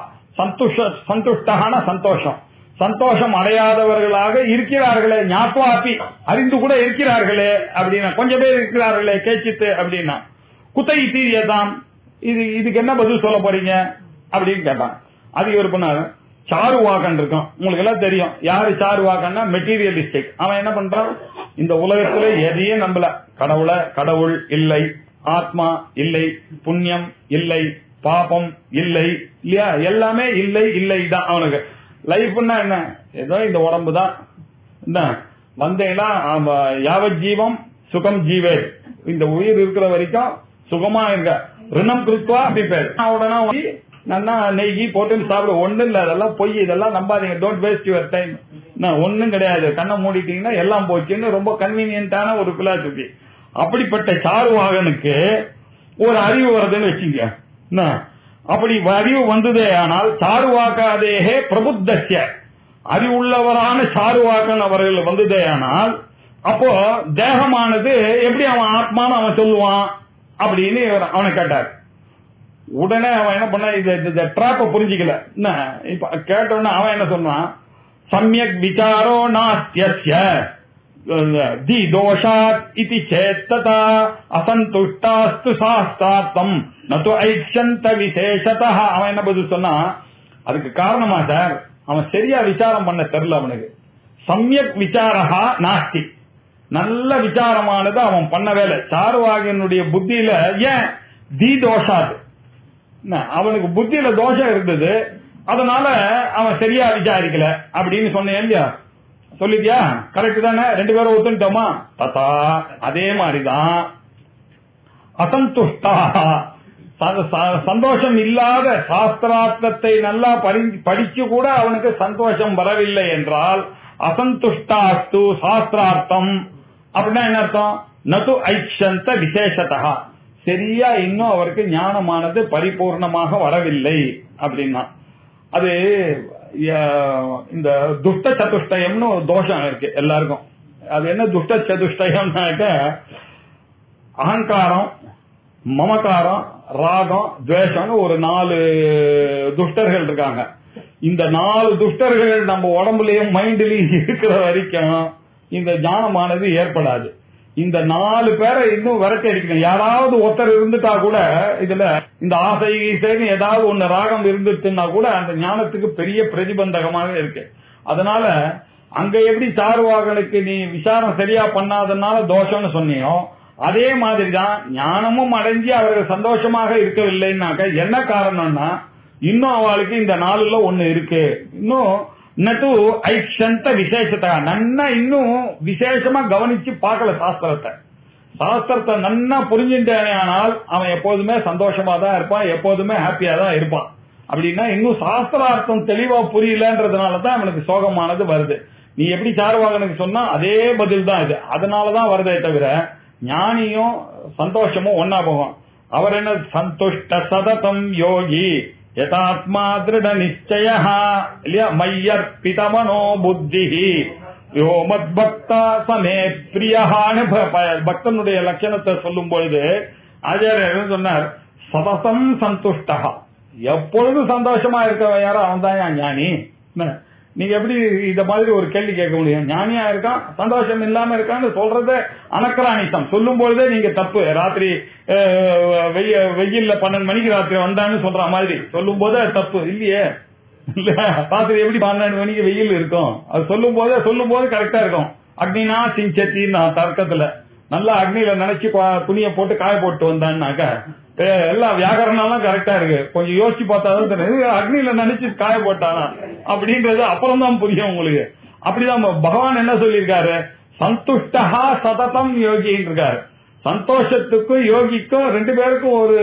சந்துஷ்டஹான சந்தோஷம், சந்தோஷம் அடையாதவர்களாக இருக்கிறார்களே. ஞாத்வாபி அறிந்து கூட இருக்கிறார்களே அப்படின்னா, கொஞ்சம் பேர் இருக்கிறார்களே. கேச்சித்து அப்படின்னா குத இதி யதாம். இதுக்கு என்ன பதில் சொல்ல போறீங்க அப்படின்னு கேட்டான். அது இவர் பண்ணாரு. சாருவாகன் இருக்கான், உங்களுக்கு எல்லாம் தெரியும். யாரு சாருவாகன்னா மெட்டீரியலிஸ்டிக். அவன் என்ன பண்றான், இந்த உலகத்துல எதையும் நம்பல. கடவுள் இல்லை, ஆத்மா இல்லை, புண்ணியம் இல்லை, பாபம் இல்லை, இல்லையா, எல்லாமே இல்லை தான் அவனுக்கு. லைஃப்னா என்ன, ஏதோ இந்த உடம்பு தான். வந்தேன்னா யாவத் ஜீவம் சுகம் ஜீவே, இந்த உயிர் இருக்கிற வரைக்கும் சுகமா இருக்க. ரிணம் கிருத்வா அப்படி பேர் உடனே நல்லா நெய்கி போட்டு சாப்பிட. ஒண்ணும் இல்ல, அதெல்லாம் பொய், இதெல்லாம் நம்பாதீங்க. Don't waste your time. ஒண்ணும் கிடையாது, கண்ணை மூடிட்டீங்கன்னா எல்லாம் போச்சுன்னு ரொம்ப கன்வீனியன்டான ஒரு பிலாசபி. அப்படிப்பட்ட சாருவாகனுக்கு ஒரு அறிவு வருதுன்னு வச்சுங்க. அப்படி அறிவு வந்ததே ஆனால் சாருவாக்காதேகே பிரபுத்தஸ்ய, அறிவுள்ளவரான சாருவாக்கன் அவர்கள் வந்ததே ஆனால், அப்போ தேகமானது எப்படி அவன் ஆத்மான்னு அவன் சொல்லுவான் அப்படின்னு அவனை கேட்டார். உடனே அவன் என்ன பண்ண, இந்த ட்ராப்ப புரிஞ்சுக்கல. இப்ப கேட்டோன்னு அவன் என்ன சொன்னான், சம்யக் விசாரோ நாஸ்த்யஸ்ய தி தோஷாத் இதி சேத்ததா அசந்துஷ்டாஸ்து சாஸ்தார்த்தம் நது ஐக்ஷந்த விசேஷதா. அவன் என்ன பதில் சொன்னா, அதுக்கு காரணமா சார், அவன் சரியா விசாரம் பண்ண தெரியல அவனுக்கு. சம்யக் விசாரஹா நாஸ்தி, நல்ல விசாரமானது அவன் பண்ண வேலை. சாருவாகனுடைய புத்தியில ஏன் தி தோஷாது, அவனுக்கு புத்தியில தோஷம் இருந்தது, அதனால அவன் சரியா விசாரிக்கல அப்படின்னு சொன்னேன் இல்லையா, சொல்லிட்டியா, கரெக்ட் தானே, ரெண்டு பேரும் ஒத்துட்டோமா. ததா அதே மாதிரிதான் அசந்துஷ்டா, சந்தோஷம் இல்லாத, சாஸ்திரார்த்தத்தை நல்லா படிச்சு கூட அவனுக்கு சந்தோஷம் வரவில்லை என்றால் அசந்துஷ்டாஸ்து சாஸ்திரார்த்தம் அப்படின்னா என்ன அர்த்தம், நது ஐக்ஷந்த விசேஷதா, சரியா இன்னும் அவருக்கு ஞானமானது பரிபூர்ணமாக வரவில்லை அப்படின்னா. அது இந்த துஷ்ட சதுஷ்டயம்னு தோஷம் இருக்கு எல்லாருக்கும். அது என்ன துஷ்ட சதுஷ்டயம்னாக்க, அகங்காரம், மமகாரம், ராகம், துவேஷம்னு ஒரு 4 துஷ்டர்கள் இருக்காங்க. இந்த 4 துஷ்டர்கள் நம்ம உடம்புலயும் மைண்ட்லயும் இருக்கிற வரைக்கும் இந்த ஞானமானது ஏற்படாது. இந்த 4 பேரை இன்னும் விரட்டி அடிக்கணும். யாராவது ஒருத்தர் இருந்துட்டா கூட, இதுல இந்த ஆசை ஈசைன்னு ஏதாவது ஒண்ணு ராகம் இருந்துச்சுன்னா கூட அந்த ஞானத்துக்கு பெரிய பிரதிபந்தகமாக இருக்கு. அதனால அங்க எப்படி சாருவாகனுக்கு நீ விசாரம் சரியா பண்ணாதனால தோஷம்னு சொன்னியோ, அதே மாதிரிதான் ஞானமும் அடைஞ்சி அவர்கள் சந்தோஷமாக இருக்கவில்லைன்னாக்க என்ன காரணம்னா, இன்னும் அவளுக்கு இந்த 4ல ஒண்ணு இருக்கு. இன்னும் நது ஐக்ஷந்த விசேஷத்தா, நன்னா இன்னும் விசேஷமா கவனிச்சு பார்க்கல சாஸ்திரத்தை நன்னா புரிஞ்சுட்டானே ஆனால் அவன் எப்போதுமே சந்தோஷமா தான் இருப்பான், எப்போதுமே ஹாப்பியா தான் இருப்பான். அப்படின்னா இன்னும் சாஸ்திரார்த்தம் தெளிவா புரியலன்றதுனாலதான் அவனுக்கு சோகமானது வருது. நீ எப்படி சாருவாகனுக்கு சொன்னா அதே பதில் தான் இது. அதனாலதான் வருதே தவிர ஞானியும் சந்தோஷமும் ஒன்னா போகும். அவர் என்ன, சந்துஷ்ட சததம் யோகி யதாத்மா திருட நிச்சய இல்லையா, மையர்பித மனோ புத்தி யோ மத் பக்தா சமே பிரியஹான்னு பக்தனுடைய லட்சணத்தை சொல்லும் பொழுது ஆச்சாரியர் சொன்னார், சதசம் சந்துஷ்டா, எப்பொழுதும் சந்தோஷமா இருக்க யாரோ அவன் தான் ஞானி. நீங்க எப்படி இத மாதிரி ஒரு கேள்வி கேட்க முடியும்? ஞானியா இருக்கான் சந்தோஷம் இல்லாம இருக்கான்னு சொல்றது அனக்ரானிசம். சொல்லும் பொழுதே நீங்க தப்பு. ராத்திரி வெயில்ல 12 மணிக்கு ராத்திரி வந்தான்னு சொல்ற மாதிரி சொல்லும் போதே தப்பு இல்லையே. இல்ல ராத்திரி எப்படி 12 மணிக்கு வெயில் இருக்கும், அது சொல்லும் போது கரெக்டா இருக்கும். அக்னினா சிஞ்சத்தின்னா தர்க்கத்துல நல்லா அக்னியில நினைச்சு துணியை போட்டு காய போட்டு வந்தான்னாக்க எல்லா வியாகரணம் எல்லாம் கரெக்டா இருக்கு. கொஞ்சம் யோசிச்சு பார்த்தாதான் தெரியும் அக்னியில நினைச்சு காய போட்டானா அப்படின்றது அப்புறம் தான் புரியும் உங்களுக்கு. அப்படிதான் பகவான் என்ன சொல்லியிருக்காரு, சந்துஷ்டஹா சததம் யோகின்னு இருக்காரு. சந்தோஷத்துக்கும் யோகிக்கும் ரெண்டு பேருக்கும் ஒரு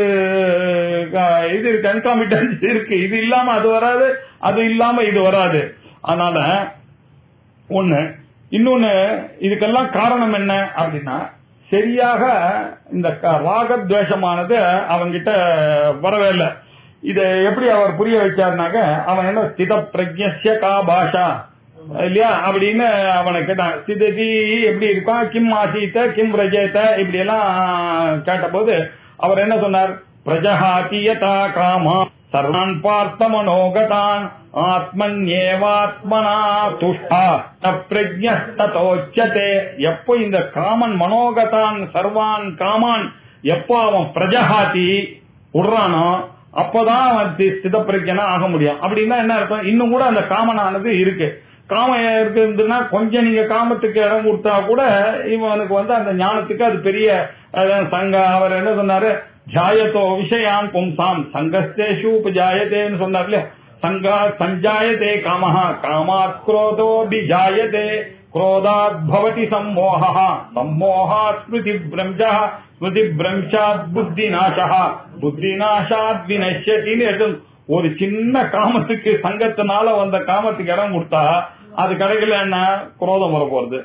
இது கன்காமிட்டன்ஸ் இருக்கு. இது இல்லாம அது வராது, அது இல்லாம இது வராது. அதனால ஒண்ணு. இன்னொன்னு, இதுக்கெல்லாம் காரணம் என்ன அப்படின்னா, சரியாக இந்த ராகத்வேஷமானது அவன்கிட்ட வரவே இல்லை. இத எப்படி அவர் புரிய வச்சாருனாக்க, அவன் என்ன ஸ்தித பிரஜ்ய கா பாஷா இல்லையா அப்படின்னு அவனை கேட்டான். ஸ்திதி எப்படி இருக்கான், கிம் ஆசீத்த கிம் ரஜேத்த இப்படி எல்லாம் கேட்ட போது அவர் என்ன சொன்னார், பிரஜஹாத்தியதா காமா சர்வான் பார்த்த மனோகதான் ஆத்மன்யேவாத்மனா துஷ்டா பிரஜ்யஸ்ததோச்யதே. எப்போ இந்த காமன் மனோகதான் சர்வான் காமான் எப்போ அவன் பிரஜஹாத்தி விடுறானோ அப்பதான் அவன் ஸ்தித பிரஜனா ஆக முடியும். அப்படின்னா என்ன அர்த்தம், இன்னும் கூட அந்த காமனானது இருக்கு. காமம் இருக்குதுன்னா கொஞ்சம் நீங்க காமத்துக்கு இடம் கொடுத்தா கூட இவனுக்கு அந்த ஞானத்துக்கு அது பெரிய சங்க. அவர் என்ன சொன்னாரு, ஜாயத்தோ விஷயான் பும்சாம் சங்கஸ்தேஷு உபஜாயத்தேன்னு சொன்னார் இல்லையா. சங்கா சஞ்சாயத்தே காமஹா காமாத் குரோதோ பிஜாயத்தே क्रोधात् भवति सम्मोहः सम्मोहात् स्मृतिभ्रंशः स्मृतिभ्रंशात् बुद्धिनाशः बुद्धिनाशात् विनश्यति. ஒரு சின்ன காமத்துக்கு சங்கத்தினால வந்த காமத்துக்கு இடம் கொடுத்தா அது கிடைக்கல என்ன குரோதம் வர போறது.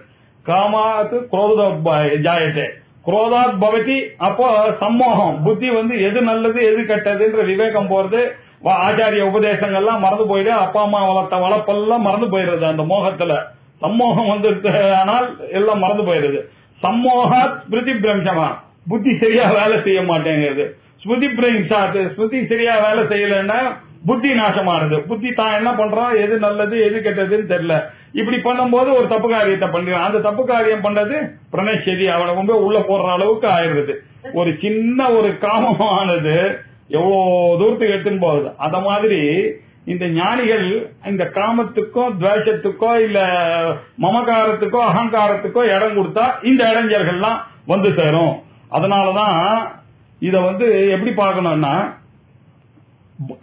காமாத்து குரோத ஜாயத்தே குரோதாத் பவதி. அப்போ சம்மோகம் புத்தி எது நல்லது எது கெட்டதுன்ற விவேகம் போறது. ஆச்சாரிய உபதேசங்கள்லாம் மறந்து போயிடு. அப்பா அம்மா வளர்த்த வளர்ப்பெல்லாம் மறந்து போயிடுறது அந்த மோகத்துல. சம்மோகம் ஆனால் எல்லாம் மறந்து போயிடுது. சம்மோகாத் ஸ்மிருதி பிரம்சமா புத்தி சரியா வேலை செய்ய மாட்டேங்கிறது. ஸ்மிருதி பிரம்சாத் ஸ்மிருதி சரியா வேலை செய்யலன்னா புத்தி நாசமானது. புத்தி தான் என்ன பண்றான், எது நல்லது எது கெட்டதுன்னு தெரியல. இப்படி பண்ணும்போது ஒரு தப்பு காரியத்தை பண்றான். அந்த தப்பு காரியம் பண்றது பிரணயசெதி அவனை உள்ள போடுற அளவுக்கு ஆயிடுது. ஒரு சின்ன ஒரு காமமானது எவ்வளவு தூரத்துக்கு எடுத்துன்னு போகுது. அத மாதிரி இந்த ஞானிகள் இந்த காமத்துக்கோ துவேஷத்துக்கோ இல்ல மமகாரத்துக்கோ அகங்காரத்துக்கோ இடம் கொடுத்தா இந்த இடைஞ்சல்கள்லாம் வந்து சேரும். அதனாலதான் இத எப்படி பார்க்கணும்னா,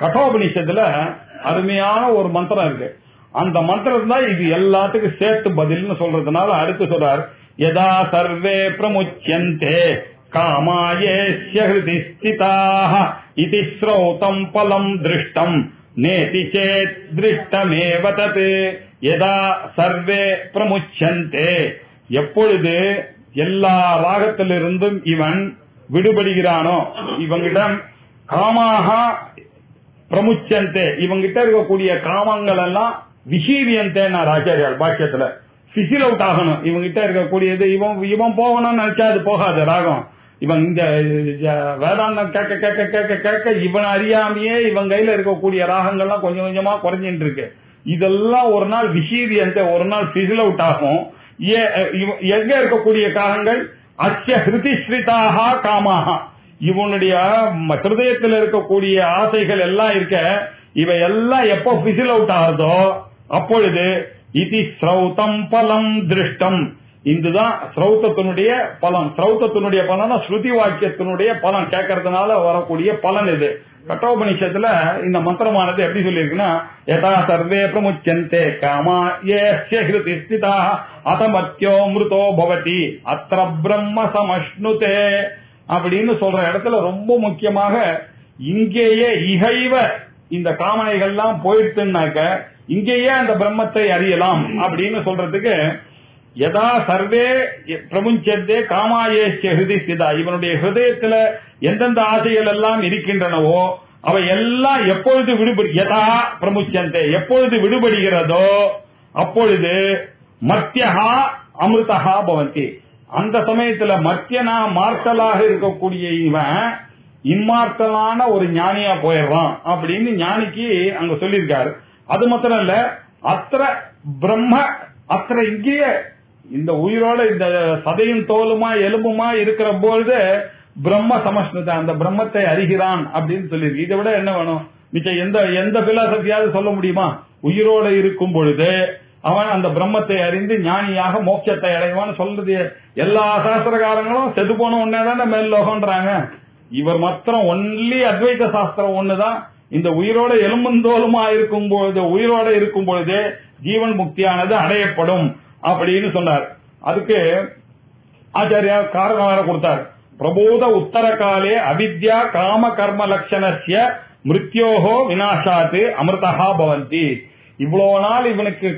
கட்டோபனிஷத்துல அருமையான ஒரு மந்திரம் இருக்கு. அந்த மந்திரம் தான் இது எல்லாத்துக்கும் சேர்த்து பதில்னு சொல்றதுனால அடுத்து சொல்றார், யதா சர்வே பிரமுச்யந்தே காமாயேஸ்ய ஹிருதி ஸ்திதாஹ இதி ஸ்ரௌதம் பலம் திருஷ்டம் நேதி சேத் திருஷ்டமேவ தத். யதா சர்வே பிரமுச்யந்தே, எப்பொழுது எல்லா ராகத்திலிருந்தும் இவன் விடுபடுகிறானோ, இவங்கிடம் காமாக பிரமுச்சந்தே இவங்கிட்ட இருக்கக்கூடிய காமங்கள் எல்லாம் விஷீரியந்தேன்னார் ஆச்சாரியார் பாஷ்யத்துல. பிசில் அவுட் ஆகணும் இவங்கிட்ட இருக்கக்கூடியது. இவன் போகணும்னு நினைச்சா அது போகாது ராகம். இவன் இந்த வேதாந்தம் கேட்க கேட்க கேட்க கேட்க இவன் அறியாமையே இவன் கையில இருக்கக்கூடிய ராகங்கள்லாம் கொஞ்சம் கொஞ்சமா குறைஞ்சிட்டு இருக்கு. இதெல்லாம் ஒரு நாள் விஷீரியந்த ஒரு நாள் பிசில் அவுட் ஆகும். எங்க இருக்கக்கூடிய காகங்கள் அச்ச ஹிருதிஸ்ரிதாக காமாக, இவனுடைய ஹிருதயத்தில் இருக்கக்கூடிய ஆசைகள் எல்லாம் இருக்க, இவை எல்லாம் எப்போ பிசில் அவுட் ஆகுதோ அப்பொழுது இது ஸ்ரௌதம் பலம் திருஷ்டம். இதுதான் ஸ்ரௌத்தத்தினுடைய பலன். ஸ்ரௌத்தத்தினுடைய பலன் ஸ்ருதி வாக்கியத்தினுடைய பலன், கேட்கறதுனால வரக்கூடிய பலன் இது. கட்டோபனிஷத்துல இந்த மந்திரமானது எப்படி சொல்லியிருக்குன்னா, யதா சர்வே பிரமுச்சந்தே காமா ஏஸ்ய ஹிருதி ஸ்திதாஹ அதமத்யோ மிருதோ பவதி அத்ர பிரம்ம சமஷ்ணுதே அப்படின்னு சொல்ற இடத்துல ரொம்ப முக்கியமாக இங்கேயே இகைவ இந்த காமனைகள்லாம் போயிடுச்சுன்னாக்க இங்கேயே அந்த பிரம்மத்தை அறியலாம் அப்படின்னு சொல்றதுக்கு, யதா சர்வே பிரமுச்சந்தே காமாயேஸ்ய ஹிருதி ஸ்திதா, இவனுடைய ஹிருதயத்துல எந்தெந்த ஆசைகள் எல்லாம் இருக்கின்றனவோ அவை எல்லாம் எப்பொழுது யதா பிரமுச்சந்தே எப்பொழுது விடுபடுகிறதோ அப்பொழுது மர்த்தியஹா அமிர்தஹா பவந்தி. அந்த சமயத்துல மர்த்தியனா மார்த்தலாக இருக்கக்கூடிய இவன் இம்மார்த்தலான ஒரு ஞானியா போயிடுறான் அப்படின்னு ஞானிக்கு அங்க சொல்லியிருக்காரு. அது மாத்திரம் இல்ல, அத்திர பிரம்ம அத்திர இங்கேயே இந்த உயிரோட இந்த சதையும் தோலுமா எலும்புமா இருக்கிற பொழுது பிரம்ம சமஷ்ணுத அந்த பிரம்மத்தை அறிகிறான் அப்படின்னு சொல்லியிருக்கு. இதை விட என்ன வேணும்? மிச்சம் எந்த பிலாசபியாவது சொல்ல முடியுமா? உயிரோட இருக்கும் பொழுது அவன் அந்த பிரம்மத்தை அறிந்து ஞானியாக மோட்சத்தை அடைவான்னு சொல்றது. எல்லா சாஸ்திரகாரங்களும் செத்து போன ஒன்னேதானே மேல் லோகம்ன்றாங்க. இவர் மாத்திரம் ஒன்லி அத்வைத சாஸ்திரம் ஒண்ணுதான். இந்த உயிரோட எலும்பந்தோலுமா உயிரோட இருக்கும் பொழுதே ஜீவன் முக்தியானது அடையப்படும் அப்படின்னு சொன்னார். அதுக்கு ஆச்சாரியா காரணம் வேற கொடுத்தார். பிரபோத உத்தர காலே அவித்யா காம கர்ம லட்சணஸ்ய மிருத்யோஹோ விநாசாத்து அமிர்தஹா பவந்தி. இவ்வளவு நாள் இவனுக்கு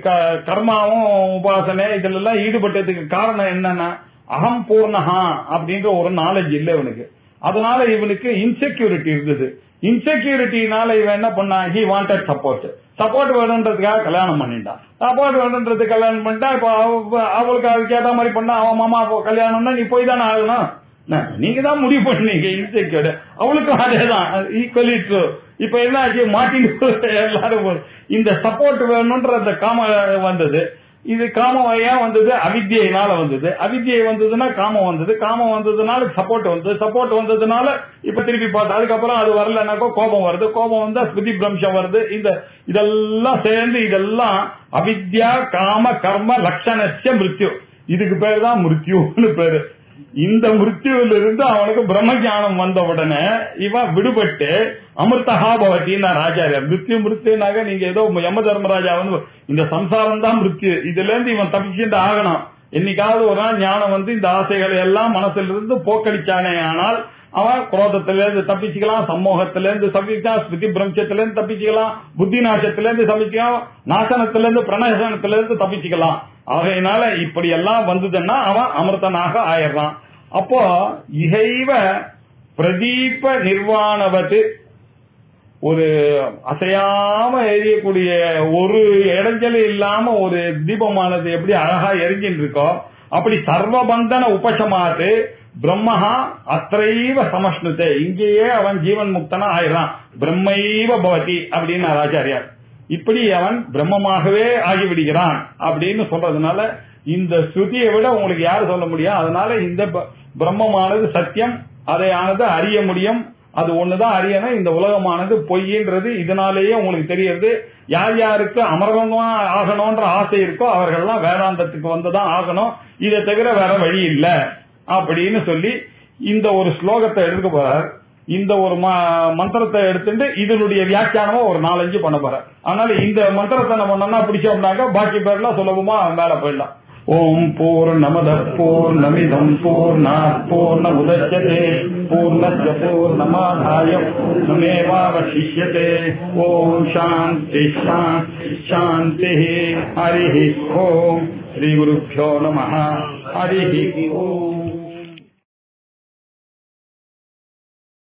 கர்மாவும் உபாசனை இதெல்லாம் ஈடுபட்டதுக்கு காரணம் என்னன்னா அகம் பூர்ணஹா அப்படின்ற ஒரு நாலேஜ் இல்ல இவனுக்கு. அதனால இவனுக்கு இன்செக்யூரிட்டி இருந்தது. இன்செக்யூரிட்டினால இவன் என்ன பண்ணா, ஹி வாண்டட் சப்போர்ட் வேணுன்றதுக்காக கல்யாணம் பண்ணிட்டான். சப்போர்ட் வேணுன்றது கல்யாணம் பண்ணிட்டா. இப்ப அவளுக்கு அதுக்கு ஏற்ற மாதிரி பண்ணா அவன் மாமா கல்யாணம்னா நீ போய் தானே ஆகணும். நீங்க தான் முடிவு பண்ணீங்க. இன்செக்யூர் அவளுக்கும் அதேதான் ஈக்குவலி ட்ரூ. இப்ப என்ன ஆச்சு, மாட்டின்னு எல்லாரும் இந்த சப்போர்ட் வேணும்ன்ற அந்த காம வந்தது. இது காமம் ஏன் வந்தது? அவித்யினால வந்தது. அவித்யை வந்ததுன்னா காமம் வந்தது. காமம் வந்ததுனால சப்போர்ட் வந்தது. சப்போர்ட் வந்ததுனால இப்ப திருப்பி பார்த்தா அதுக்கப்புறம் அது வரலனாக்கோ கோபம் வருது. கோபம் வந்தா ஸ்மிருதி பிரம்சம் வருது. இதெல்லாம் சேர்ந்து இதெல்லாம் அவித்யா காம கர்ம லட்சணஸ்ய மிருத்யு. இதுக்கு பேரு தான் மிருத்யுன்னு பேரு. இந்த மிருத்யுவிலிருந்து அவனுக்கு பிரம்ம ஞானம் வந்த உடனே இவன் விடுபட்டு அமிர்தஹா பவத்தின்னா ஆச்சாரியர். மிருத்யுனாக நீங்க ஏதோ யம தர்மராஜா வந்து இந்த சம்சாரம் தான் மிருத்யு, இதுல இருந்து இவன் தப்பிச்சுட்டு ஆகணும். என்னைக்காவது ஒரு நாள் ஞானம் வந்து இந்த ஆசைகளை எல்லாம் மனசிலிருந்து போக்கடிச்சானே ஆனால் அவன் குரோதத்திலிருந்து தப்பிச்சுக்கலாம், சமூகத்திலிருந்து தப்பிக்கலாம், ஸ்மிருதி பிரம்சத்திலிருந்து தப்பிச்சுக்கலாம், புத்தி நாசத்திலிருந்து தப்பிக்கலாம், நாசனத்திலிருந்து பிரணயசனத்திலிருந்து தப்பிச்சுக்கலாம். ஆகையினால இப்படி எல்லாம் வந்ததுன்னா அவன் அமிர்தனாக ஆயிடுறான். அப்போ இகைவ பிரதீப நிர்வாணவது, ஒரு அசையாம எரியக்கூடிய ஒரு இடைஞ்சல் இல்லாம ஒரு தீபமானது எப்படி அழகா எரிஞ்சின்னு இருக்கோ அப்படி சர்வபந்தன உபசமாது பிரம்மஹா அத்தைவ சமஷ்ணுதே, இங்கேயே அவன் ஜீவன் முக்தனா ஆயிடுறான். பிரம்மைவ பவதி அப்படின்னு ஆச்சாரியார். இப்படி அவன் பிரம்மமாகவே ஆகிவிடுகிறான் அப்படின்னு சொல்றதுனால இந்த ஸ்ருதியை விட உங்களுக்கு யாரு சொல்ல முடியும்? அதனால இந்த பிரம்மமானது சத்தியம், அதையானது அறிய முடியும். அது ஒண்ணுதான் அறியணும். இந்த உலகமானது பொய்ன்றது இதனாலேயே உங்களுக்கு தெரியுது. யார் யாருக்கு அமரகமா ஆகணும்ன்ற ஆசை இருக்கோ அவர்கள்லாம் வேதாந்தத்துக்கு வந்துதான் ஆகணும். இதை தவிர வேற வழி இல்ல அப்படின்னு சொல்லி இந்த ஒரு ஸ்லோகத்தை எடுக்க போறார். இந்த ஒரு மந்திரத்தை எடுத்துட்டு இதனுடைய வியாக்கியானமா ஒரு 4-5 பண்ண போற. அதனால இந்த மந்திரத்தை நம்ம பண்ணா பிடிச்சோம்னாக்க பாக்கி பேர்லாம் சுலபமா மேல போயிடலாம். ஓம் பூர்ணமத பூர்ணமிதம் பூர்ணாத் பூர்ணமுதச்யதே பூர்ணஸ்ய பூர்ணமாதாய பூர்ணமேவாவசிஷ்யதே. ஓம் சாந்தி சாந்தி சாந்தி. ஹரி ஓம். ஸ்ரீ குருभ्यो நமः. ஹரி ஓம்.